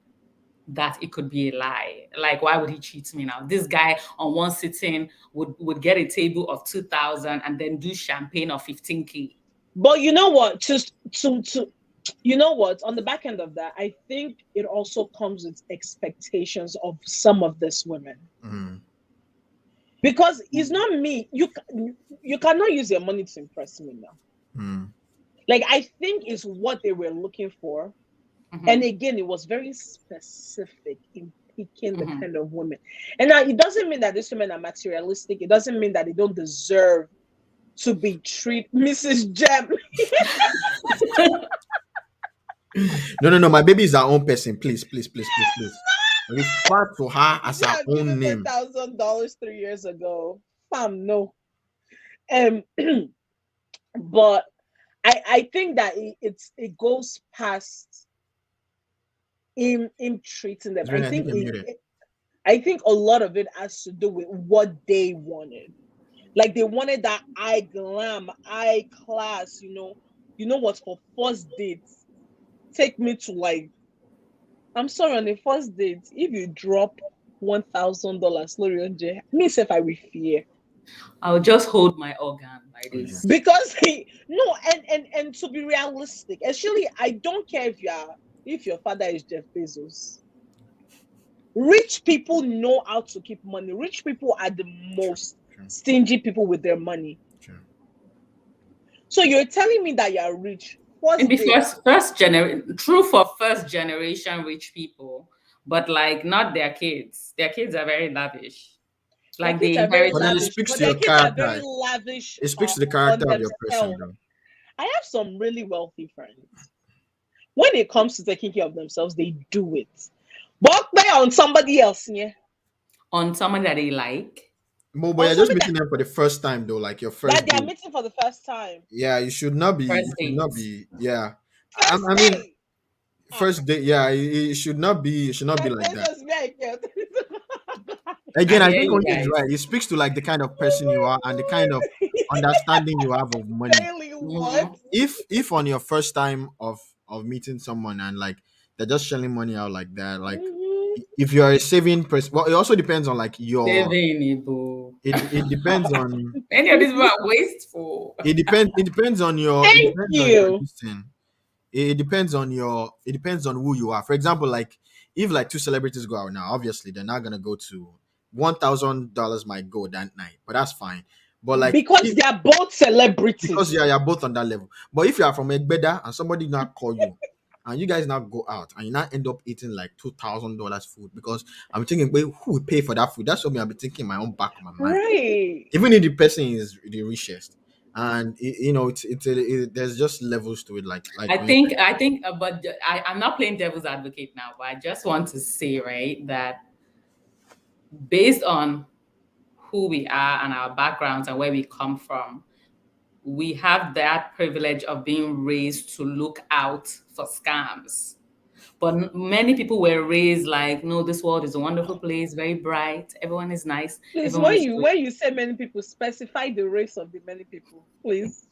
that it could be a lie. Like, why would he cheat me now? This guy on one sitting would get a table of 2,000 and then do champagne of 15K. but you know what? Just to you know what? On the back end of that, I think it also comes with expectations of some of these women. Mhm. Because it's not me. You cannot use your money to impress me now. Mhm. Like I think it's what they were looking for. And Mhm, again, it was very specific in picking the mhm. kind of women. And now it doesn't mean that these women are materialistic. It doesn't mean that they don't deserve to be treated. Mrs. Gem, No, no, no. My baby is our own person. Please, please, please, please, please. Refer to her as her Gem, give own me ten name. thousand dollars 3 years ago. Fam, no. Um, but I think that it goes past him treating them. It's really, I think you're muted. I think a lot of it has to do with what they wanted. Like they wanted that eye glam, eye class, You know what, for first dates, take me to like, I'm sorry, on the first date, if you drop $1,000, Lori, me if I will fear. I'll just hold my organ like Okay. this. Because no, and to be realistic, actually, I don't care if your father is Jeff Bezos. Rich people know how to keep money. Rich people are the most True. stingy people with their money. True. So you're telling me that you're rich. First Maybe date, first generation, true for first generation rich people, but like not their kids. Their kids are very lavish. their Like kids they are very But then it inherited. lavish, speaks but to their your kids are very character. lavish It speaks to the on character of your person, themselves. though. I have some really wealthy friends. When it comes to taking care of themselves, they do it. But they on somebody else, yeah. On someone that they like. But On you're just somebody meeting them for the first time, though, like your that first they are date. meeting for the first time. Yeah, you should not be. You First should not date. be. Yeah, First I mean, date. Ah, first date. Yeah, it should not be. It should not be Jeff like that. Bezos, very cute. Again, I I hear think you Onye is guys. right. It speaks to like the kind of person you are and the kind of Oh my god. understanding you have of money. Daily what? Mhm. If on your first time of meeting someone and like they're just shelling money out like that, like Mhm. if you're a saving person, well, it also depends on like your. Saving Ibo. It depends on. Many of these people are wasteful. It depends on your. It Thank depends on your you. this thing. It depends on your. It depends on who you are. For example, like if like two celebrities go out now, obviously they're not gonna go to $1,000 might go that night, but that's fine. But like Because if, they are both because celebrities. you're both on that level. But if you are from Egbeda and somebody not call you and you guys now go out and you now end up eating like $2,000 food because I'm thinking, wait, who will pay for that food? That's what me I'll be thinking in my own back of my mind. Right. Even if the person is the richest, and there's just levels to it. Like when you I think, but I'm not playing devil's advocate now, but I just want to say, right, that based on who we are and our backgrounds and where we come from, we have that privilege of being raised to look out for scams. But many people were raised like, no, this world is a wonderful place, very bright, everyone is nice, Please, everyone when is you good. when you say many people, specify the race of the many people, please.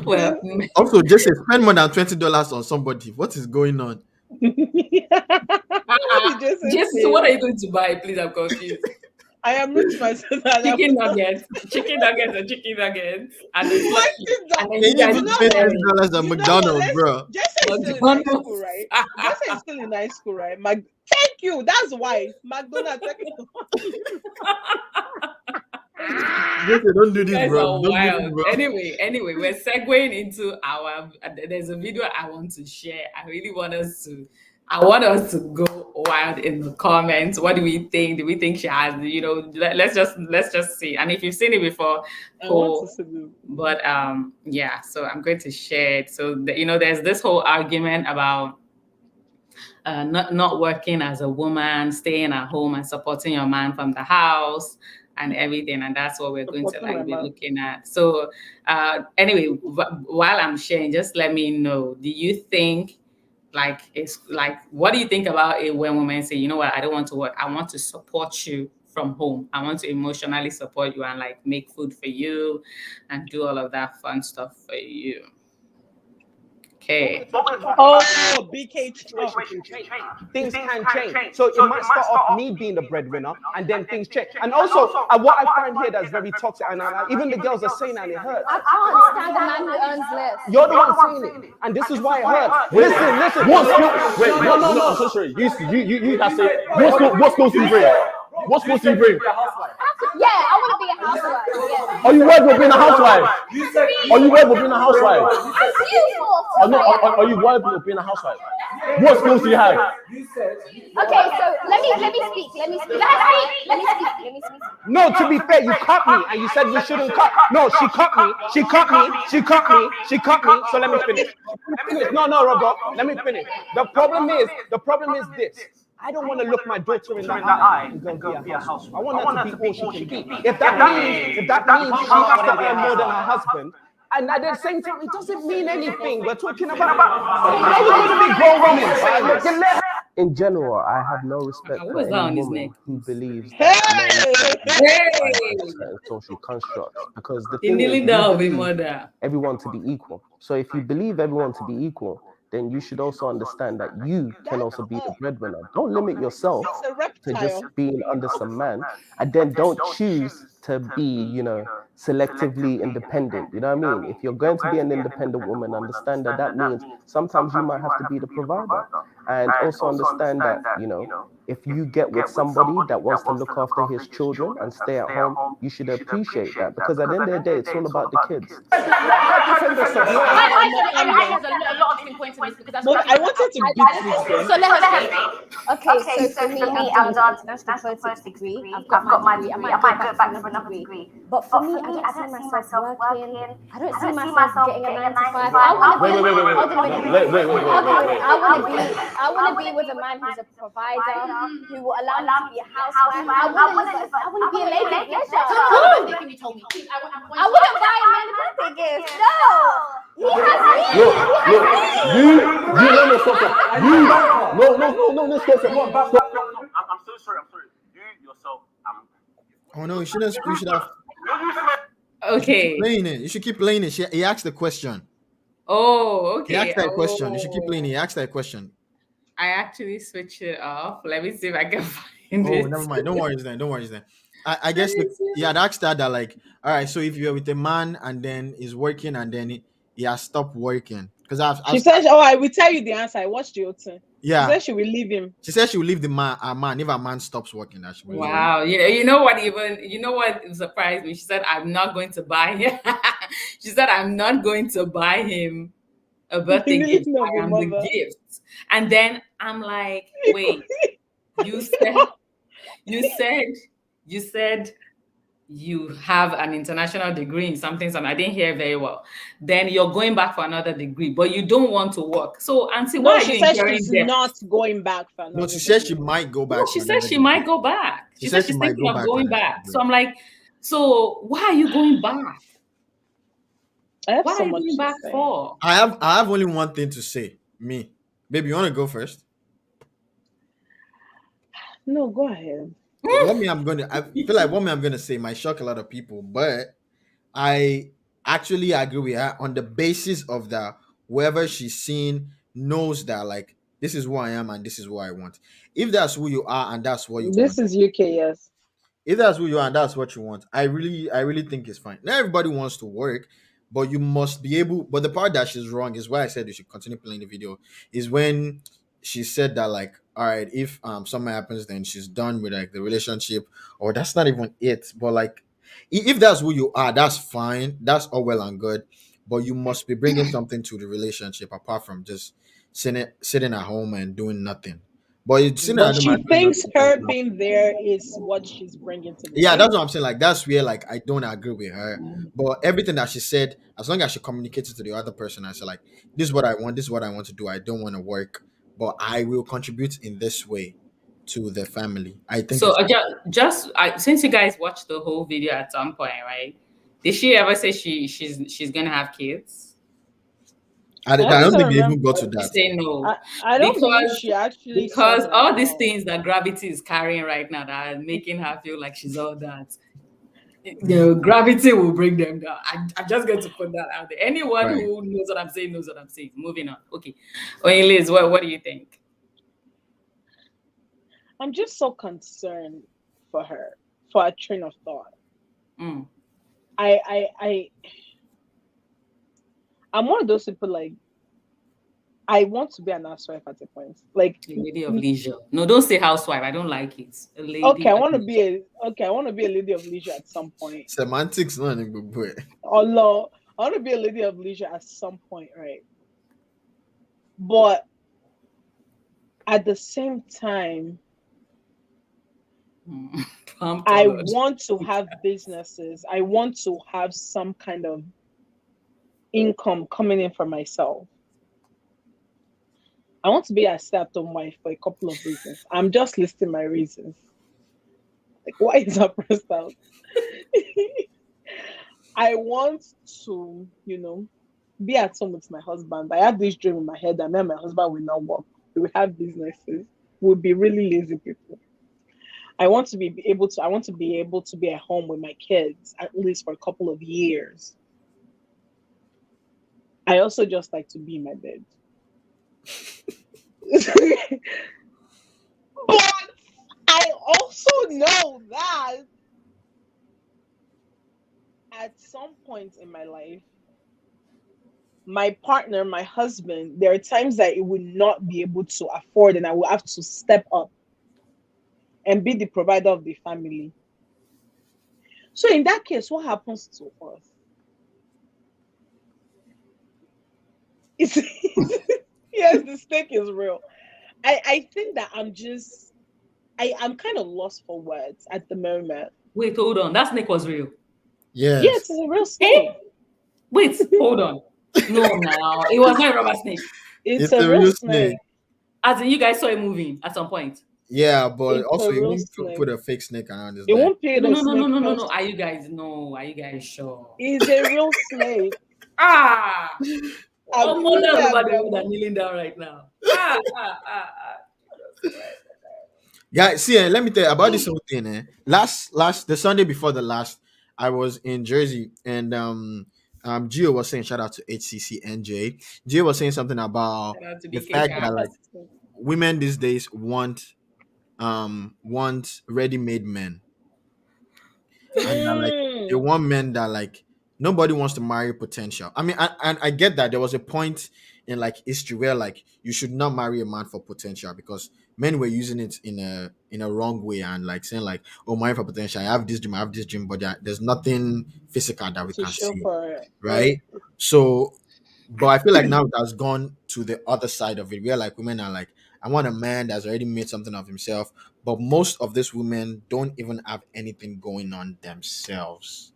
Well, Please. also just say spend more than $20 on somebody. What is going on? What did Joseph Jesus, say? what are you going to buy? Please, I'm confused. I am rich myself. And I'm chicken not. nuggets, chicken nuggets, and chicken nuggets, and the What slushy, is that? and then Can you you guys You even know spend what? $30 at You know what? McDonald's, bro? Jesse is still in high school, McDonald's. right? Jesse is still in high school, right? Thank you. That's why McDonald's. Listen, don't do You this, guys bro. are Don't do this, wild. bro. Anyway, we're segueing into our. There's a video I want to share. I want us to go wild in the comments. What do we think? Do we think she has? Let's just see. And if you've seen it before, I want to cool. see this. But yeah. So I'm going to share it. So there's this whole argument about not working as a woman, staying at home and supporting your man from the house and everything. And that's what we're going to Supporting my be man. looking at. So anyway, while I'm sharing, just let me know, do you think it's like, what do you think about it when women say, you know what, I don't want to work, I want to support you from home, I want to emotionally support you and like make food for you and do all of that fun stuff for you? Okay. Oh, BK. Oh, Things can change. So it might start off me being the breadwinner, and then things change. And also, what I find here that's very toxic, and even the girls are saying that it hurts. I can't stand a man who earns less. You're the one saying it, and this is why it hurts. Listen. Wait, no, I'm so sorry. You guys say what skills do you bring? What skills do you bring? Yeah, I want to be a housewife. Yeah. Are you worried about being a housewife? Are you worried about being a housewife? I'm beautiful. Are you worried about being a housewife? What skills do you have? Okay, so let me speak. Let me speak. No, to be fair, you cut me, and you said we shouldn't cut. No, she cut me. So let me finish. No, Robert, let me finish. The problem is this. I don't want to look my daughter in the eye and go be a housewife. I want her to be all she can be. If that means she has to earn more than her husband, and at the same time, it doesn't mean anything. We're talking about how we're going to be grown women saying this. In general, I have no respect What for was that on any his woman neck? who believes hey! certain social constructs, because the The thing kneeling is, down of a mother. everyone to be equal. So if you believe everyone to be equal, then you should also understand that you can also be the breadwinner. Don't limit yourself It's a to just reptile. being under some man, and then don't choose to be, selectively independent. You know what I mean? If you're going to be an independent woman, understand that means sometimes you might have to be the provider. And also understand that, if you get with somebody that wants to look after his children and stay at home, you should appreciate that, because at the end of the day, it's all about the kids. I have a lot of different points on this because that's But I wanted to beat this girl. So let us speak. Okay, so for me, I've done international first degree. I've got my degree. I might go back for another degree. But for me, I don't see myself working. I don't see myself getting a 9 to 5. I want to be with a man who's a provider, who will allow me to be a housewife. I want to be a lady of leisure. You told me. Please, I wouldn't buy a man a birthday gift. No. He has me. No, stop. I'm so sorry. You yourself. Oh no, you should have Okay. playing it. You should keep playing it. He asked the question. Oh, okay. He asked that question. You should keep playing it. He asked that question. I actually switched it off. Let me see if I can find Oh, it. never mind. Don't worry then. I guess he had asked that like, all right, so if you're with a man and then he's working and then he has stopped working. Because She said, "Oh, I will tell you the answer. I watched the whole thing." yeah. She said she will leave him. She said she will leave a man if a man stops working. That she will leave him. Wow. You know what surprised me? She said, I'm not going to buy him. She said, I'm not going to buy him a birthday gift. I am the gift. And then I'm like, wait, you said you have an international degree in something. I didn't hear very well. Then you're going back for another degree, but you don't want to work. So, Auntie, why are you incurring she's debt? not going back for another. No, she said she might go back. No, she said she might go back. She said she's thinking of going back. So I'm like, so why are you going back? What are you going back for? I have only one thing to say. Me, baby, you want to go first? No, go ahead. I feel like what I'm gonna say might shock a lot of people, but I actually agree with her on the basis of that. Whoever she's seen knows that like this is who I am and this is what I want. If that's who you are and that's what you want. This is UK, yes. if that's who you are and that's what you want, I really think it's fine. Not everybody wants to work, but you must be able. But the part that she's wrong is why I said you should continue playing the video. Is when she said that, like, all right, if something happens, then she's done with like the relationship, or that's not even it. But like, if that's who you are, that's fine. That's all well and good. But you must be bringing something to the relationship apart from just sitting at home and doing nothing. But it's sitting But at home she and doing thinks nothing is her not. being there is what she's bringing to the Yeah, that's what table. I'm saying. Like, that's where like I don't agree with her. But everything that she said, as long as she communicates it to the other person and say like, this is what I want, this is what I want to do. I don't want to work, but I will contribute in this way to the family. I think So it's since you guys watched the whole video at some point, right? Did she ever say she's gonna have kids? I I don't don't think they remember. even got to She that. say no I don't believe because she actually said that. all these No. things that gravity is carrying right now that are making her feel like she's all that. The gravity will bring them down. I'm just going to put that out there. Anyone Right. who knows what I'm saying knows what I'm saying. Moving on. Okay. Okay, Liz, what do you think? I'm just so concerned for her, for a train of thought. Mm. I I'm one of those people like I want to be an housewife at a point. Like A lady of leisure. No, don't say housewife. I don't like it. A okay, lady I of want to be leisure. I want to be a lady of leisure at some point. Semantics, no, boy. Although I want to be a lady of leisure at some point, right? But at the same time, Mm. Palm I colored. want to have businesses. I want to have some kind of income coming in for myself. I want to be a stay-at-home wife for a couple of reasons. I'm just listing my reasons. Like, why is that pressed out? I want to, be at home with my husband. I have this dream in my head that me and my husband will not work. We will have businesses. We'll be really lazy people. I want to be able to be at home with my kids at least for a couple of years. I also just like to be in my bed. But I also know that at some point in my life, my partner, my husband, there are times that it will not be able to afford, and I will have to step up and be the provider of the family. So, in that case, what happens to us? It's, yes, the stake is real. I think that I'm kind of lost for words at the moment. Wait, hold on. That snake was real. Yeah, Yes. it's a real snake. Wait, hold on. No, now it was not a rubber snake. It's It's a a real real snake. snake. As in, you guys saw it moving at some point. Yeah, but It's a also you real won't snake. put a fake snake around his It neck. won't pay No, the no, no, no, snake no, no, no. first. Are you guys no? Are you guys sure? It's a real snake. Ah, I'm oh, literally mothers over at the the world are kneeling down right now. Jesus Christ. Yeah, see, let me tell you about this whole thing. Last the Sunday before the last, I was in Jersey, and Gio was saying shout out to HCCNJ. Gio was saying something about Shout out to the BK fact that Cat. like women these days want ready-made men, and that like they Mm. want men that like nobody wants to marry potential. I mean, I get that there was a point in like history where like you should not marry a man for potential because men were using it in a wrong way and like saying like, oh, marry for potential. I have this dream, but there's nothing physical that we To can show see, for it. right? So, but I feel like now it has gone to the other side of it, where like women are like, I want a man that's already made something of himself. But most of these women don't even have anything going on themselves.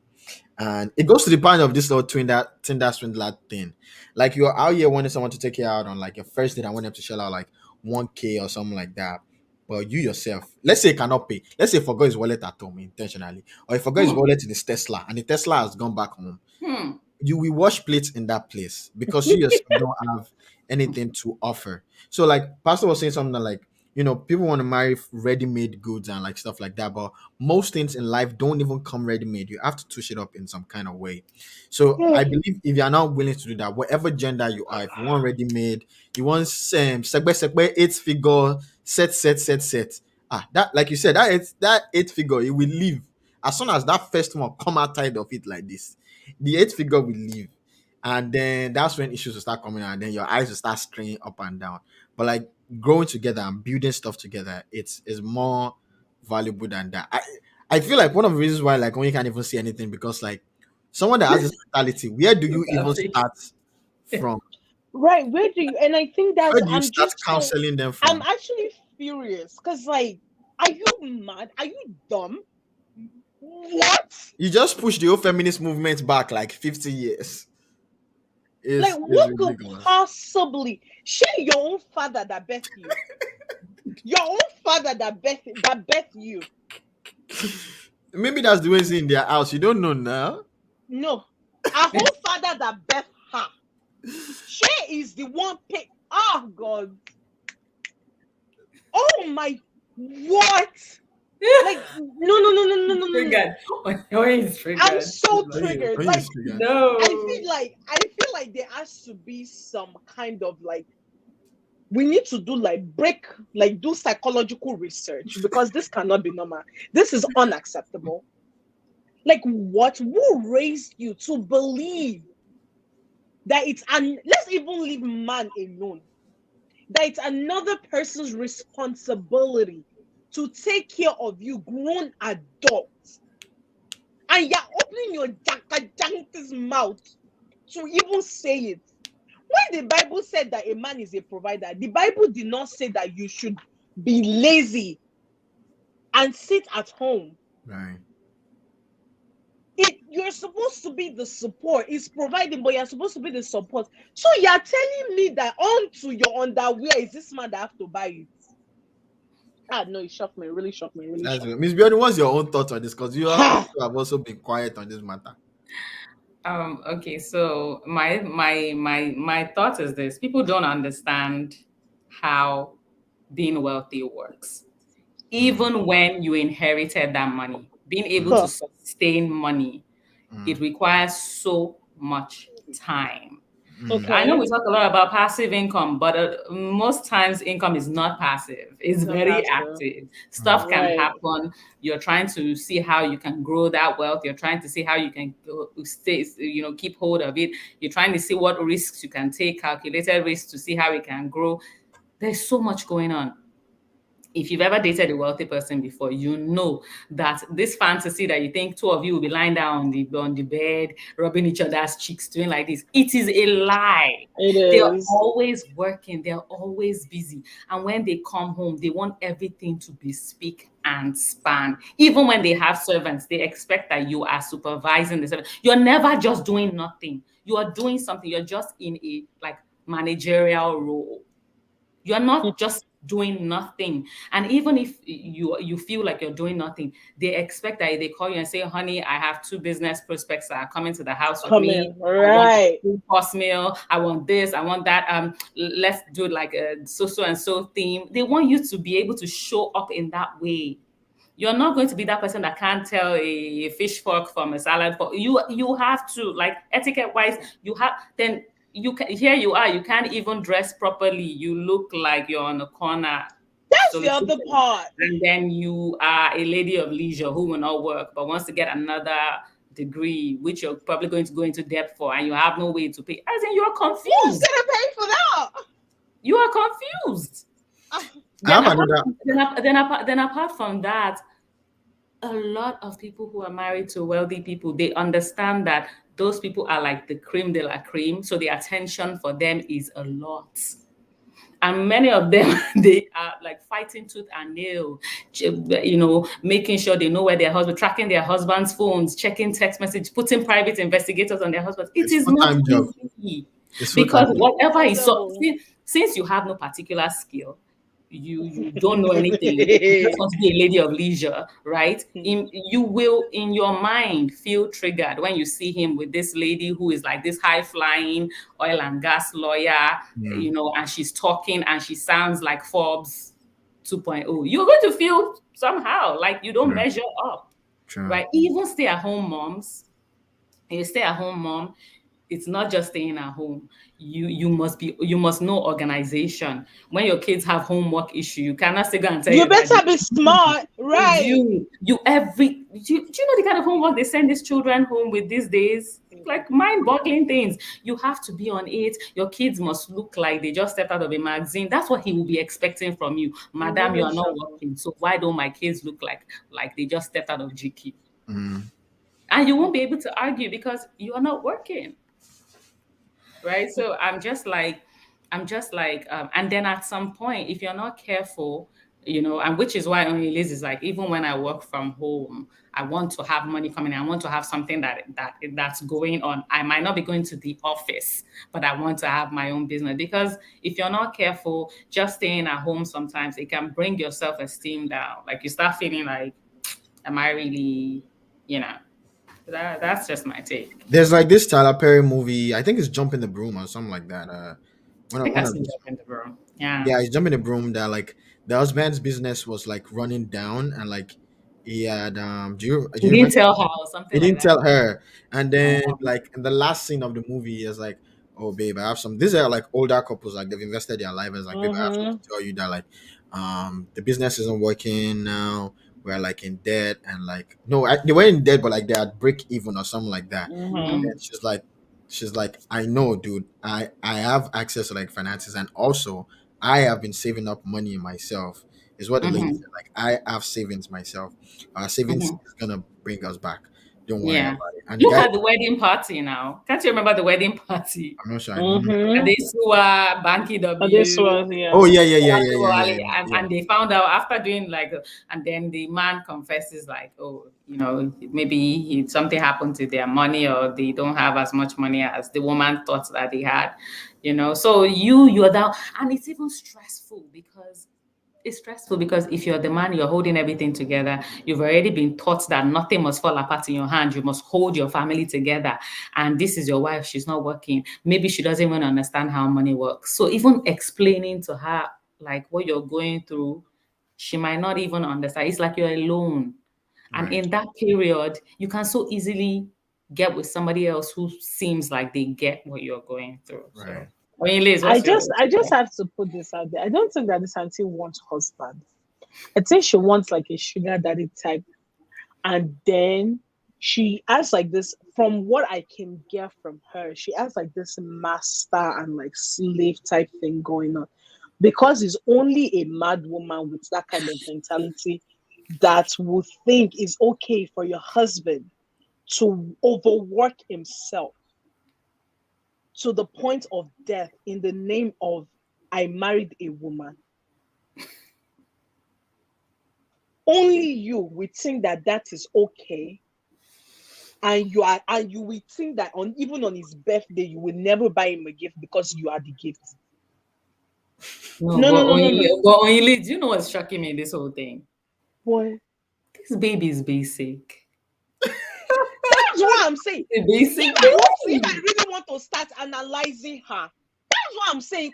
And it goes to the point of this little Tinder swindler thing. Like you're out here wanting someone to take you out on like your first date and want them to shell out like 1K or something like that. But you yourself, let's say you cannot pay. Let's say he forgot his wallet at home intentionally, or he forgot his wallet in his Tesla and the Tesla has gone back home. Hmm. You will wash plates in that place because you yourself don't have anything to offer. So like Pastor was saying something that like, people want to marry ready-made goods and like stuff like that, but most things in life don't even come ready-made. You have to touch it up in some kind of way. So I believe if you are not willing to do that, whatever gender you are, if you want ready-made, you want segbe 8 figure set, That, like you said, that eight figure, it will leave as soon as that first one come outside of it like this. The eight figure will leave, and then that's when issues will start coming out, and then your eyes will start straying up and down. But like growing together and building stuff together, it's more valuable than that. I feel like one of the reasons why like when you can't even see anything, because like someone that has this mentality, where do you even start from? Right, where do you, and I think Where that's, do you I'm start just so, counseling them I'm from? actually furious because, like, are you mad? Are you dumb? What? You just push the whole feminist movement back like 50 years. Like, Is what could ridiculous. possibly share your own father that birthed you? Your own father that birthed you. Maybe that's the way it's in their house. You don't know now. No, our whole father that birthed her. Shay is the one pay. Oh God. Oh my, what? Like, no. Triggered. When he's triggered. I'm so triggered. When you Like, trigger. No. I feel like there has to be some kind of like, we need to do do psychological research, because this cannot be normal. This is unacceptable. Like, what? Who raised you to believe that let's even leave man alone, that it's another person's responsibility to take care of you, grown adults, and you're opening your janka's mouth to even say it? When the Bible said that a man is a provider, the Bible did not say that you should be lazy and sit at home. Right. You're supposed to be the support. It's providing, but you're supposed to be the support. So you're telling me that onto your underwear is this man that have to buy it? No, it shocked me. It really shocked me. Really shocked me. Miss Biodun, what's your own thoughts on this? Because you have also been quiet on this matter. Okay, so my thought is this: people don't understand how being wealthy works. Even when you inherited that money, being able to sustain money, it requires so much time. Okay. I know we talk a lot about passive income, but most times income is not passive. It's very active. Stuff can happen. You're trying to see how you can grow that wealth. You're trying to see how you can stay, keep hold of it. You're trying to see what risks you can take, calculated risks, to see how it can grow. There's so much going on. If you've ever dated a wealthy person before, you know that this fantasy that you think two of you will be lying down on the bed, rubbing each other's cheeks, doing like this, it is a lie. They're always working. They're always busy. And when they come home, they want everything to be spick and span. Even when they have servants, they expect that you are supervising the servants. You're never just doing nothing. You are doing something. You're just in a managerial role. You're not just doing nothing. And even if you feel like you're doing nothing, they expect that they call you and say, honey, I have 2 business prospects that are coming to the house with me. Right. I want course meal. I want this. I want that. Let's do like a so and so theme. They want you to be able to show up in that way. You're not going to be that person that can't tell a fish fork from a salad fork. You have to, like, etiquette wise, then here you are, you can't even dress properly. You look like you're on a corner. That's the other part. And then you are a lady of leisure who will not work, but wants to get another degree, which you're probably going to go into debt for, and you have no way to pay. As in, you're confused. Who's gonna pay for that? You are confused. Then apart from that, a lot of people who are married to wealthy people, they understand that those people are like the creme de la creme. So the attention for them is a lot. And many of them, they are like fighting tooth and nail, making sure they know where their husband, tracking their husband's phones, checking text message, putting private investigators on their husbands. It is not easy. Because whatever is since you have no particular skill, you don't know anything, you just want to be a lady of leisure, right? You will, in your mind, feel triggered when you see him with this lady who is like this high-flying oil and gas lawyer, and she's talking and she sounds like Forbes 2.0. You're going to feel somehow like you don't measure up, right? Even stay-at-home moms, you stay-at-home mom, it's not just staying at home. You must know organization. When your kids have homework issue, you cannot say go and tell You your daddy. better be smart, right? Do you know the kind of homework they send these children home with these days? Like mind-boggling things. You have to be on it. Your kids must look like they just stepped out of a magazine. That's what he will be expecting from you, madam. You are not working, so why don't my kids look like they just stepped out of GQ? And you won't be able to argue because you are not working, right? So and then at some point, if you're not careful, and which is why only Liz is like, even when I work from home, I want to have money coming in. I want to have something that's going on. I might not be going to the office, but I want to have my own business, because if you're not careful, just staying at home sometimes it can bring your self-esteem down. Like you start feeling like, am I really, that's just my take. There's like this Tyler Perry movie. I think it's Jump in the Broom or something like that. I think One I've of seen those. that in the room. Yeah. Yeah, he's jumping the broom that like the husband's business was like running down, and like he had do He you didn't remember? tell her or He something like didn't that. tell her. And then Oh. like in the last scene of the movie is like, oh babe, I have some, these are like older couples, like they've invested their life, and like, babe, I have Mm-hmm. to tell you that like the business isn't working now. We're like in debt, and like no, they were in debt, but like they had break even or something like that. And Mm-hmm. then she's like, I know, dude. I have access to like finances, and also I have been saving up money myself. Is what the lady Mm-hmm. said. Like I have savings myself. Our savings Mm-hmm. is gonna bring us back. Don't worry Yeah. about it. And the Look guy, at the wedding party now. Can't you remember the wedding party? I'm not sure. I don't know. Mm-hmm. Adesua, Banky This W, was, yeah. Oh yeah, yeah, yeah, yeah, yeah, yeah, Wale, yeah. and they found out after doing and then the man confesses like, oh, maybe something happened to their money, or they don't have as much money as the woman thought that they had, So you're down, and it's stressful because if you're the man, you're holding everything together. You've already been taught that nothing must fall apart in your hand. You must hold your family together. And this is your wife. She's not working. Maybe she doesn't even understand how money works. So even explaining to her like what you're going through, she might not even understand. It's like you're alone. And Right, in that period, you can so easily get with somebody else who seems like they get what you're going through. So, right, Liz, I what's your just I just have to put this out there. I don't think that this auntie wants husband. I think she wants like a sugar daddy type. And then she has like this, from what I can get from her, she has like this master and like slave type thing going on. Because it's only a mad woman with that kind of mentality that would think it's okay for your husband to overwork himself to the point of death in the name of I married a woman. Only you would think that that is okay, and you will think that even on his birthday you will never buy him a gift because you are the gift. No, No, no, no, no, no. But only, do you know what's shocking me in this whole thing? Boy, This baby is basic. that's what I'm saying. The basic If I really want to start analyzing her, that's what I'm saying.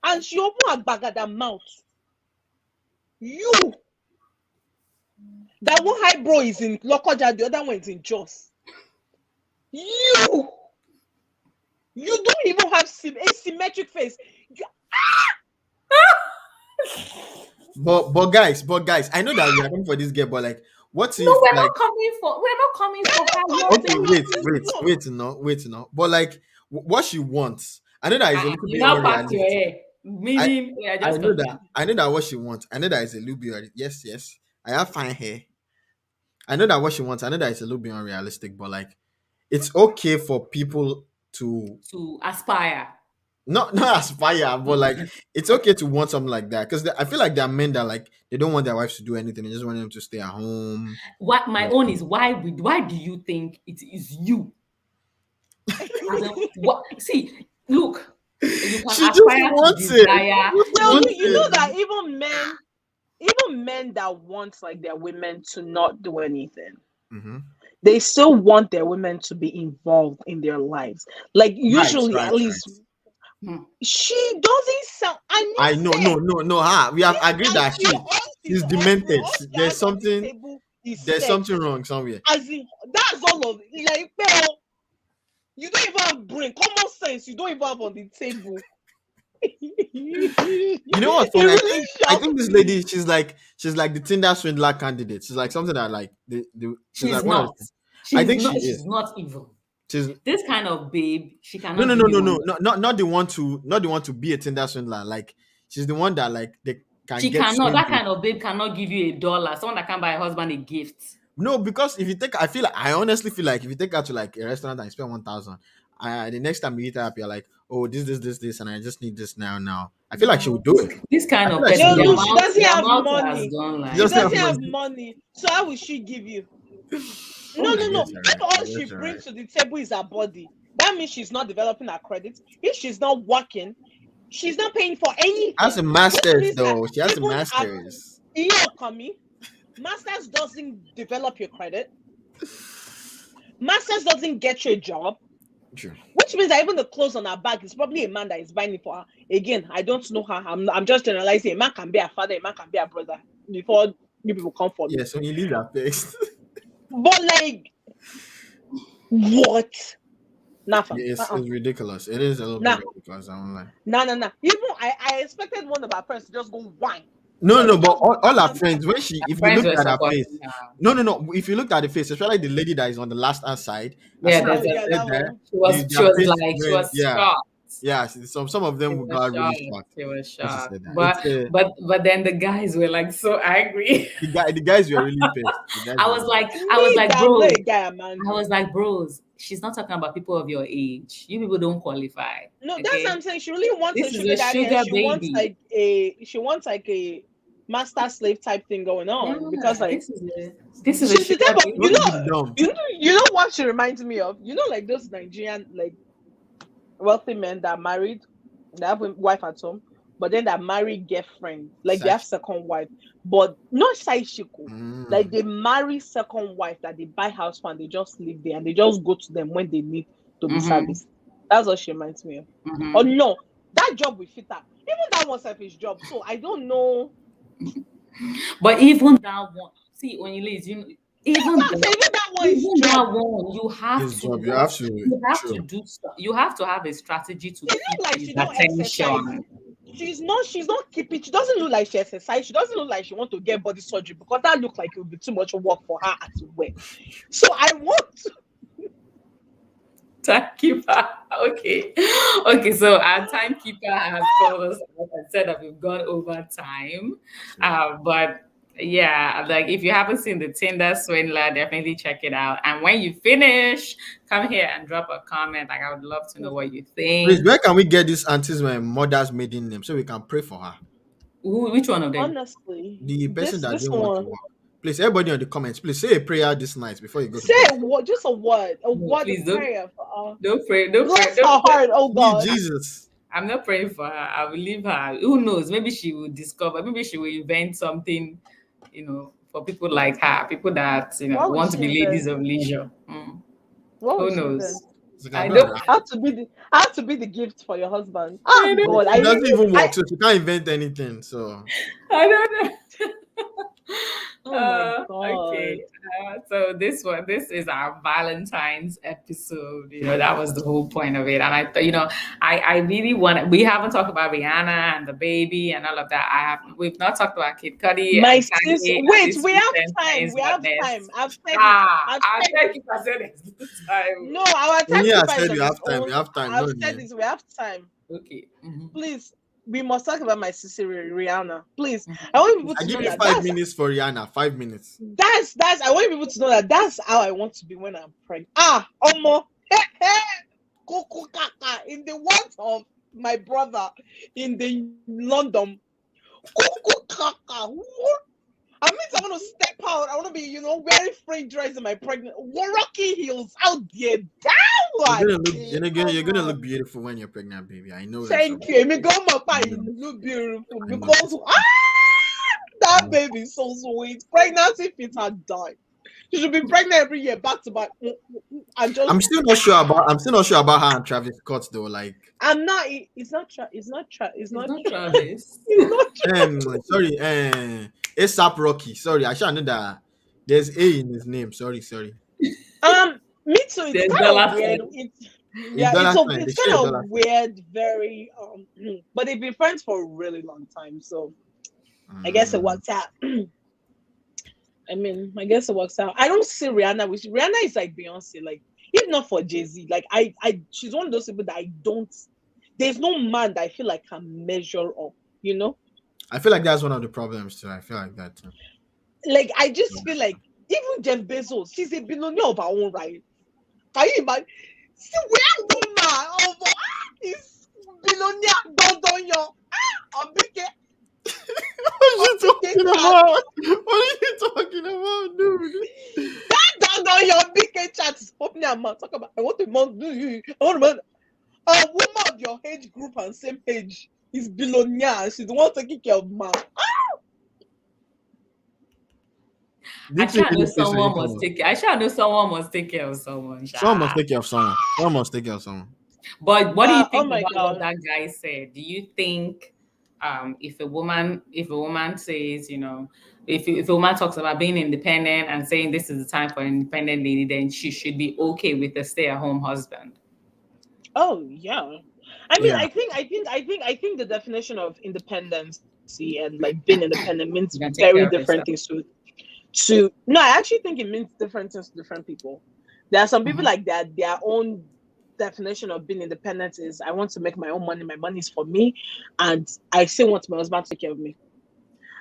And she opened her bagada mouth. You, that one eyebrow is in Lokoja, the other one is in Jos. You don't even have a symmetric face. but guys, I know that we are coming for this girl, but like, what if No, we're like, not coming for her. okay, wait, no, but like, what she wants, I know that is a little You bit now packed your unrealistic. hair. Meaning, we are I just know confused. that. I know that what she wants. I know that it's a little bit. Yes. I have fine hair. I know that what she wants. I know that it's a little bit unrealistic, but like, it's okay for people to To aspire. not aspire, but like, it's okay to want something like that, because I feel like there are men that like they don't want their wives to do anything. They just want them to stay at home. What my own is, why do you think it is you? What? See, look, you can She just aspire to wants it. desire. Well, you know that even men that want like their women to not do anything, Mm-hmm. they still want their women to be involved in their lives. Like usually, Right. at least she doesn't sound. I know, no. We have agreed that she's demented. There's something wrong somewhere. As in, that's all of it. Like, well, You don't even have brain, common sense. You don't even have on the table. You know what's It funny? really I shocked think this me. lady, she's like the Tinder swindler candidate. She's like something that like she's She's like one of not. the, I think she She's is. not evil. She's This kind of babe, she no cannot no give no me no one. no not the one to be a Tinder swindler. Like she's the one that like they can She get cannot. That swindled. kind of babe cannot give you $1. Someone that can buy a husband a gift. No, because if you take, I honestly feel like if you take her to like a restaurant and you spend 1,000, the next time you eat her up, you're like, oh, this, and I just need this now. I feel like she No, would do it. this kind I feel of like she person, would No, do look, it. she doesn't their have mouth has money. gone She She like. doesn't have doesn't have money. money. So how will she give you? Oh No, I no, no. guess you're If right. all I she guess you're brings right. to the table is her body, that means she's not developing her credit. If she's not working, she's not paying for anything. Has a Which master's means that though. She has a even at master's. masters doesn't develop your credit. Masters doesn't get you a job. True. Which means that even the clothes on her back is probably a man that is buying it for her. Again, I don't know her. I'm just generalizing. A man can be a father, a man can be a brother before you people come for me. Yeah, so you leave that face. But like, what? Nothing. It's ridiculous. It is a little Nah. bit ridiculous. I'm like, No. Even I expected one of our friends to just go whine. no, but Just all our whine. friends, when she, if you Friends looked were at her supporting face, her. no, if you looked at the face, especially the lady that is on the last hand side, as Yeah, soon as Oh they yeah, said that that, one. she their was face like, she went, was shocked. yeah. Some of She them was got really shocked. shocked She was when she shocked. said that. But It's but then the guys were like so angry. the guys were really pissed. The guys I were was really like, Me, I'm bro. not a guy, man. I was like, bros, she's not talking about people of your age. You people don't qualify. No, that's Okay? what I'm saying. She really wants This a is sugar a daddy, sugar and she baby. wants like a master slave type thing going on. Because like this is a she's the sugar type of baby. you know what she reminds me of? You know, like those Nigerian like wealthy men that are married, they have a wife at home, but then they marry girlfriend, like they have second wife, but not side chico. Like they marry second wife that they buy house for and they just live there and they just go to them when they need to be serviced. That's what she reminds me of. Oh no, that job will fit her. Even that one selfish job. So I don't know. But even that one, see when you leave, even that one is even that job. one, you have His to job. You have to do stuff. You have to have a strategy to It's keep not like his she don't exercise. attention. She's not keeping. She doesn't look like she exercise. She doesn't look like she want to get body surgery because that look like it would be too much work for her as well. So I want to. Timekeeper. Okay. So our timekeeper has called us out and said that we've gone over time. But yeah, like if you haven't seen the Tinder Swindler, definitely check it out. And when you finish, come here and drop a comment. Like I would love to know what you think. Please, where can we get this auntie's mother's maiden name so we can pray for her? Which one of them? Honestly, The person that this didn't want to one. work. Please, everybody on the comments, please say a prayer this night before you go to Say bed. what? Just a word. A word please of prayer for Don't pray. Don't bless pray. her Don't pray. heart. Oh God. Jesus. I'm not praying for her. I will leave her. Who knows? Maybe she will discover. Maybe she will invent something, for people like her, people that What would want to she be ladies invent? of leisure. What Who would she knows? invent? I don't. How to be the gift for your husband. Oh God, It doesn't even work, so she can't invent anything. So I don't know. oh my God. Okay. So this is our Valentine's episode. That was the whole point of it. And I thought, I really we haven't talked about Rihanna and the baby and all of that. We've not talked about Kid Cudi. My and sis, Kanye and wait, this we have recent time. We have madness. time. I've said I'll it. thank you for saying it's the time. No, our time yeah, I keeper is said on you his have time. own. You have time. I've No, said man. this. We have time. Okay. Please, we must talk about my sister Rihanna. Please, I want people I to give know you that 5 minutes for Rihanna. 5 minutes. that's. I want people to know that that's how I want to be when I'm pregnant. Omo, Coco Kaka in the words of my brother in the London. Coco Kaka. What? I mean, I want to step out. I want to be, wearing fringe dress in my pregnant, rocky heels out there. You're gonna look beautiful when you're pregnant, baby. I know that. Thank you. Me go my pa, you look beautiful because that baby is so sweet. Pregnancy fits her die. You should be pregnant every year, back to back. I'm still not sure about her and Travis Scott though. Like, I'm not. It's not. It's not. It's not Travis. It's not. sorry, ASAP Rocky. Sorry, I should know that there's A in his name. Sorry. Me too. It's There's kind dollar of weird. sign. A Yeah, it's dollar so sign. They it's share kind a of dollar weird, very but they've been friends for a really long time, so I guess it sign. works out. I mean, I guess it works out. I don't see Rihanna, which Rihanna is like Beyonce, like if not for Jay-Z, like she's one of those people that I don't there's no man that I feel like can measure up, you know? I feel like that's one of the problems too. I feel like that too. Like I just feel like even Jeff Bezos, she's a billionaire of her own right. Can you imagine? See where woman is billionaire don't yo Obike What are you Obike talking chat. about? What are you talking about, dude? That don't your Obike chat is opening her mouth. Talk about I want a man do you I want a man a woman of your age group and same age is billionaire. She's the one taking care of man. I Dixie sure know really pays for someone income. must take. I sure know someone must take care of someone. Someone Sha. must take care of someone. Someone must take care of someone. But what do you Oh think my about what god. that guy said? Do you think if a woman says, if a woman talks about being independent and saying this is the time for an independent lady, then she should be okay with a stay-at-home husband? Oh yeah. I mean, Yeah, I think the definition of independency and like being independent means You can very take care of different yourself. things to no, I actually think it means different things to different people. There are some people Mhm. like that their own definition of being independent is I want to make my own money, my money is for me, and I still want my husband to take care of me.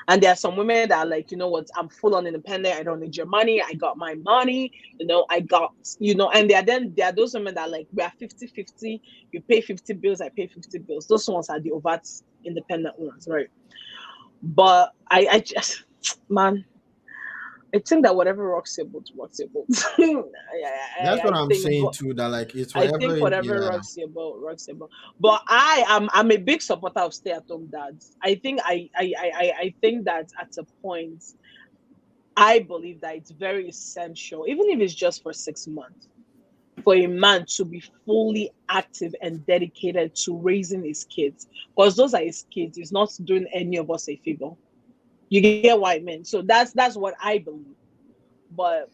And there are some women that are like, you know what, I'm full on independent. I don't need your money. I got my money. I got, and there are those women that are like, we are 50-50. You pay 50 bills, I pay 50 bills. Those ones are the overt independent ones, right? But I just, man, I think that whatever rocks your boat, rocks your boat. that's what I I'm think, saying but too. That like it's I whatever. think whatever Yeah, rocks your boat, rocks your boat. But I'm a big supporter of stay-at-home dads. I think that at a point, I believe that it's very essential, even if it's just for 6 months, for a man to be fully active and dedicated to raising his kids. Because those are his kids. He's not doing any of us a favor. You get what I mean? So that's what I believe. But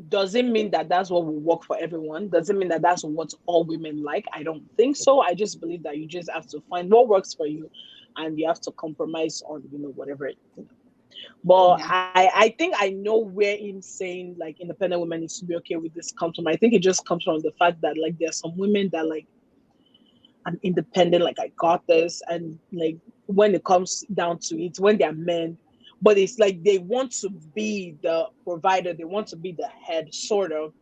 does it mean that that's what will work for everyone? Does it mean that that's what all women like? I don't think so. I just believe that you just have to find what works for you, and you have to compromise on whatever. But Yeah. I think I know where him saying like independent women needs to be okay with this comes from. I think it just comes from the fact that like there are some women that like I'm independent, like I got this, and like when it comes down to it, when they're men, but it's like they want to be the provider, they want to be the head, sort of,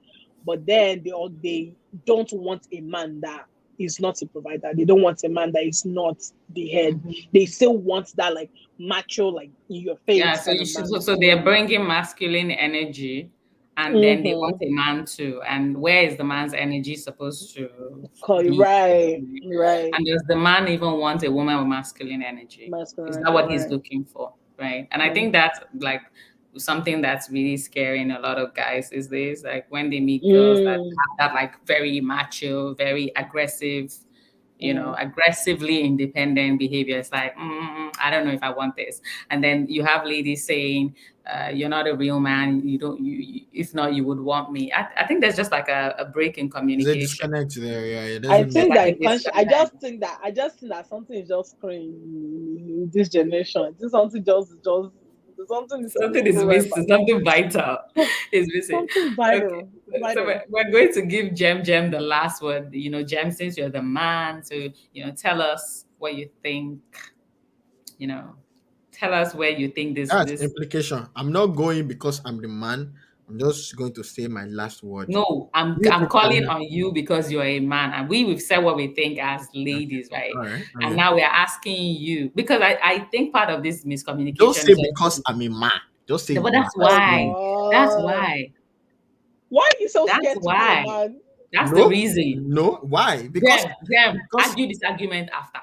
but then they don't want a man that is not a provider. They don't want a man that is not the head. Mhm. They still want that like macho, like in your Yeah, face so kind you of should, man. so they're bringing masculine energy, and then they want Mm-hmm. a man too. And where is the man's energy supposed to be? Right, right. And does the man even want a woman with masculine energy? Is Masculine, that what he's right. looking for? Right. And I think Mm. that's like something that's really scary in a lot of guys these days. Like when they meet girls that Mm, have that like very macho, very aggressive, mm. aggressively independent behavior. It's like, I don't know if I want this. And then you have ladies saying, you're not a real man. You don't, if not, you would want me. I think there's just like a break in there's a communication. disconnect there. Yeah, it I doesn't There's make think like that a sense. it can't. disconnect. I just think that something is just screwing in this generation. This something just something needs to be Something is put right missing, back. something vital is missing. Something Okay. vital, So vital. we're going to give Jem the last word. Jem, since you're the man, so tell us what you think. You know, tell us where you think this That's this. implication. I'm not going because I'm the man. I'm just going to say my last word. No, You I'm people calling can. on you because you're a man, and we've said what we think as Okay. ladies, right? All right. And Okay. now we're asking you because I think part of this Don't miscommunication say is because also. I'm a man. Just say No, but that's Oh because I'm why. a That's God! why. Why are you so That's scared to be a why. man? That's the no, reason. no. Why? Them, Because argue this argument after.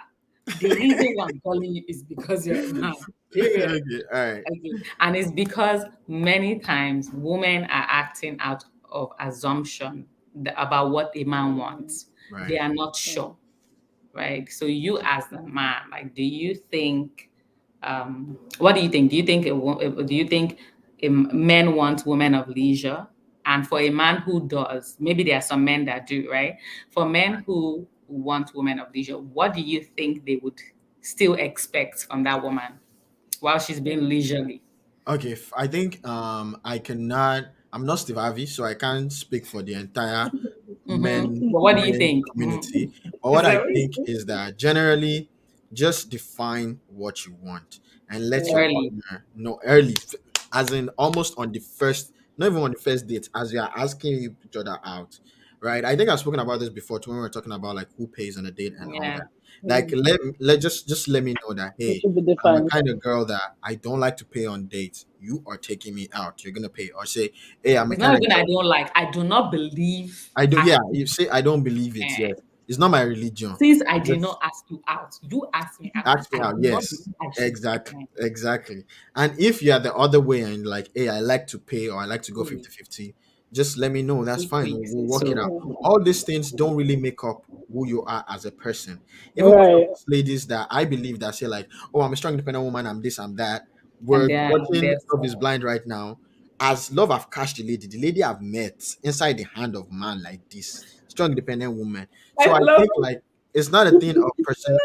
The reason why I'm calling you is because you're a man. Period. okay. All right. Okay. And it's because many times women are acting out of assumption about what a man wants. They Right. are not sure, Mm, right? So you as the mm. man, like, do you think? What do you think? Do you think? Do you think men want women of leisure, And for a man who does, maybe there are some men that do, right? For men who want women of leisure, what do you think they would still expect from that woman while she's being leisurely? Okay, I think I cannot. I'm not Steve Harvey, so I can't speak for the entire But what do you men think? community. But what I So think is that generally, just define what you want and let your early. partner know early, as in almost on the first, not even on the first date, as you are asking each other out, right? I think I've spoken about this before too when we were talking about like who pays on a date and all Yeah. that. Like let just let me know that It hey, should be I'm a defined. kind of girl that I don't like to pay on dates. You are taking me out. You're gonna pay. Or say, hey, I'm a It's not kind of even I girl. don't like. I do not believe I do. I Yeah, should. you say I don't believe it. Eh. Yes, it's not my religion. Since I did Just not ask you out, you asked me out. ask me I out. do not Yes, believe I should. exactly, Eh. exactly. And if you are the other way and like, hey, I like to pay or I like to go Mm, 50-50, just let me know. That's who fine. pays We'll it? work it out. So All these things don't really make up who you are as a person. Even most of Right. these ladies that I believe that say like, oh, I'm a strong independent woman. I'm this. I'm that. and We're then watching there's Love Is Blind right now. As love have cashed the lady I've met inside the hand of man like this, strong independent woman. So I I love think like it's not a thing of person.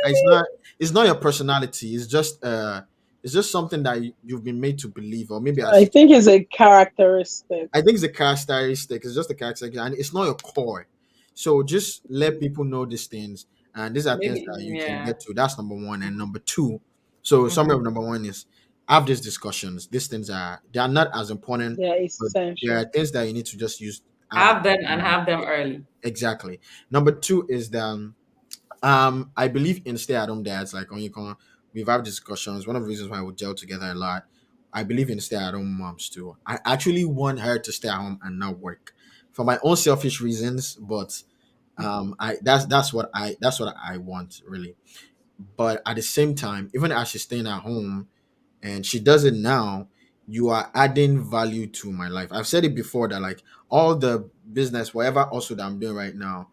It's not your personality. It's just something that you've been made to believe, or maybe I as think it's a characteristic. I think it's a characteristic. It's just a characteristic, and it's not your core. So just let people know these things, and these are things maybe that you can yeah. get to. That's number one, and number two. So summary of Mhm. number one is have these discussions. These things are not as important, They're but there essential. are things that you need to just use. Have them and have them early. Exactly. Number two is that I believe in stay-at-home dads. Like when you come, we've had discussions. One of the reasons why we gel together a lot. I believe in stay-at-home moms too. I actually want her to stay at home and not work, for my own selfish reasons. But I that's what I want really. But at the same time, even as she's staying at home and she does it now, you are adding value to my life. I've said it before that like all the business, whatever also that I'm doing right now,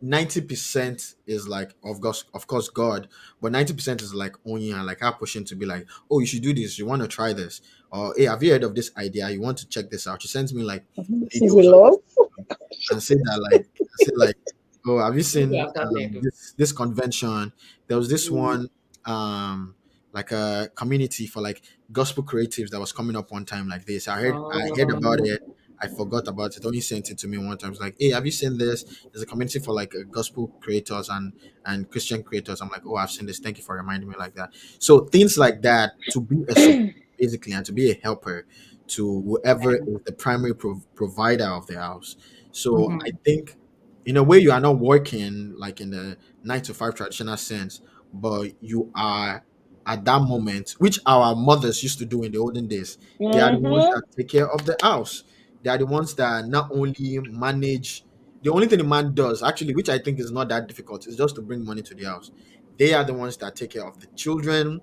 90% is like of course God, but 90% is like Onya, like her pushing to be like, oh, you should do this, you want to try this, or hey, have you heard of this idea? You want to check this out? She sends me like This is a videos love. and say that like say like, oh, have you Maybe seen I've got there too. this convention? There was this Mm. one like a community for like gospel creatives that was coming up one time like this. I heard about Oh, it. I forgot about it. Only sent it to me one time. It's like, hey, have you seen this? There's a community for like gospel creators and Christian creators. I'm like, oh, I've seen this. Thank you for reminding me like that. So things like that to be a support basically and to be a helper to whoever is the primary provider of the house. So I mhm. think in a way you are not working like in the 9 to 5 traditional sense, but you are at that moment, which our mothers used to do in the olden days. They are the ones Mm-hmm. that take care of the house. They are the ones that not only manage the only thing the man does, actually, which I think is not that difficult, is just to bring money to the house. They are the ones that take care of the children,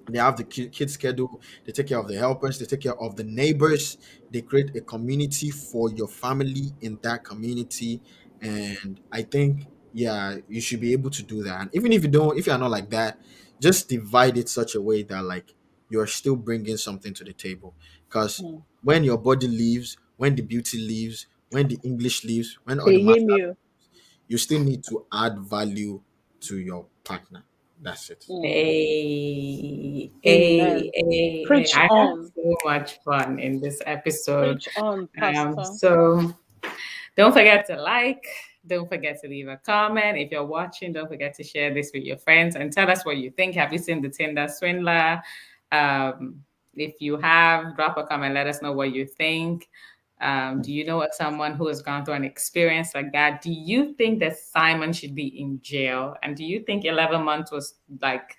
they have the kids schedule, they take care of the helpers, they take care of the neighbors, they create a community for your family in that community. And I think yeah, you should be able to do that. And even if you're not like that, just divide it such a way that like you're still bringing something to the table. Because when your body leaves, when the beauty leaves, when the English leaves, when all the Hey, master, you. you still need to add value to your partner. That's it. Hey, hey, Amen. hey, hey. Preach I had on. so much fun in this episode. Preach on, Pastor. So don't forget to like, don't forget to leave a comment. If you're watching, don't forget to share this with your friends and tell us what you think. Have you seen the Tinder Swindler? Um, if you have, drop a comment, let us know what you think. Do you know someone who has gone through an experience like that? Do you think that Simon should be in jail? And do you think 11 months was like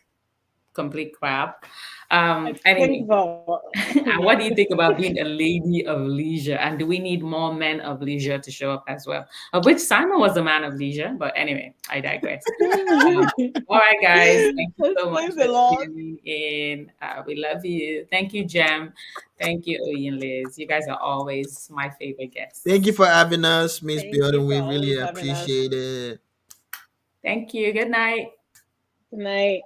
complete crap? I Anyway, think that, and what do you think about being a lady of leisure? And do we need more men of leisure to show up as well? Of which Simon was a man of leisure, but anyway, I digress. Um, all right, guys, thank you so much explains for a lot. tuning in. We love you. Thank you, Jem. Thank you, Oyi and Liz. You guys are always my favorite Thank you guests. for having us, Miss Thank you Biodun. for We always really having us. appreciate it. Thank you. Good night. Good night.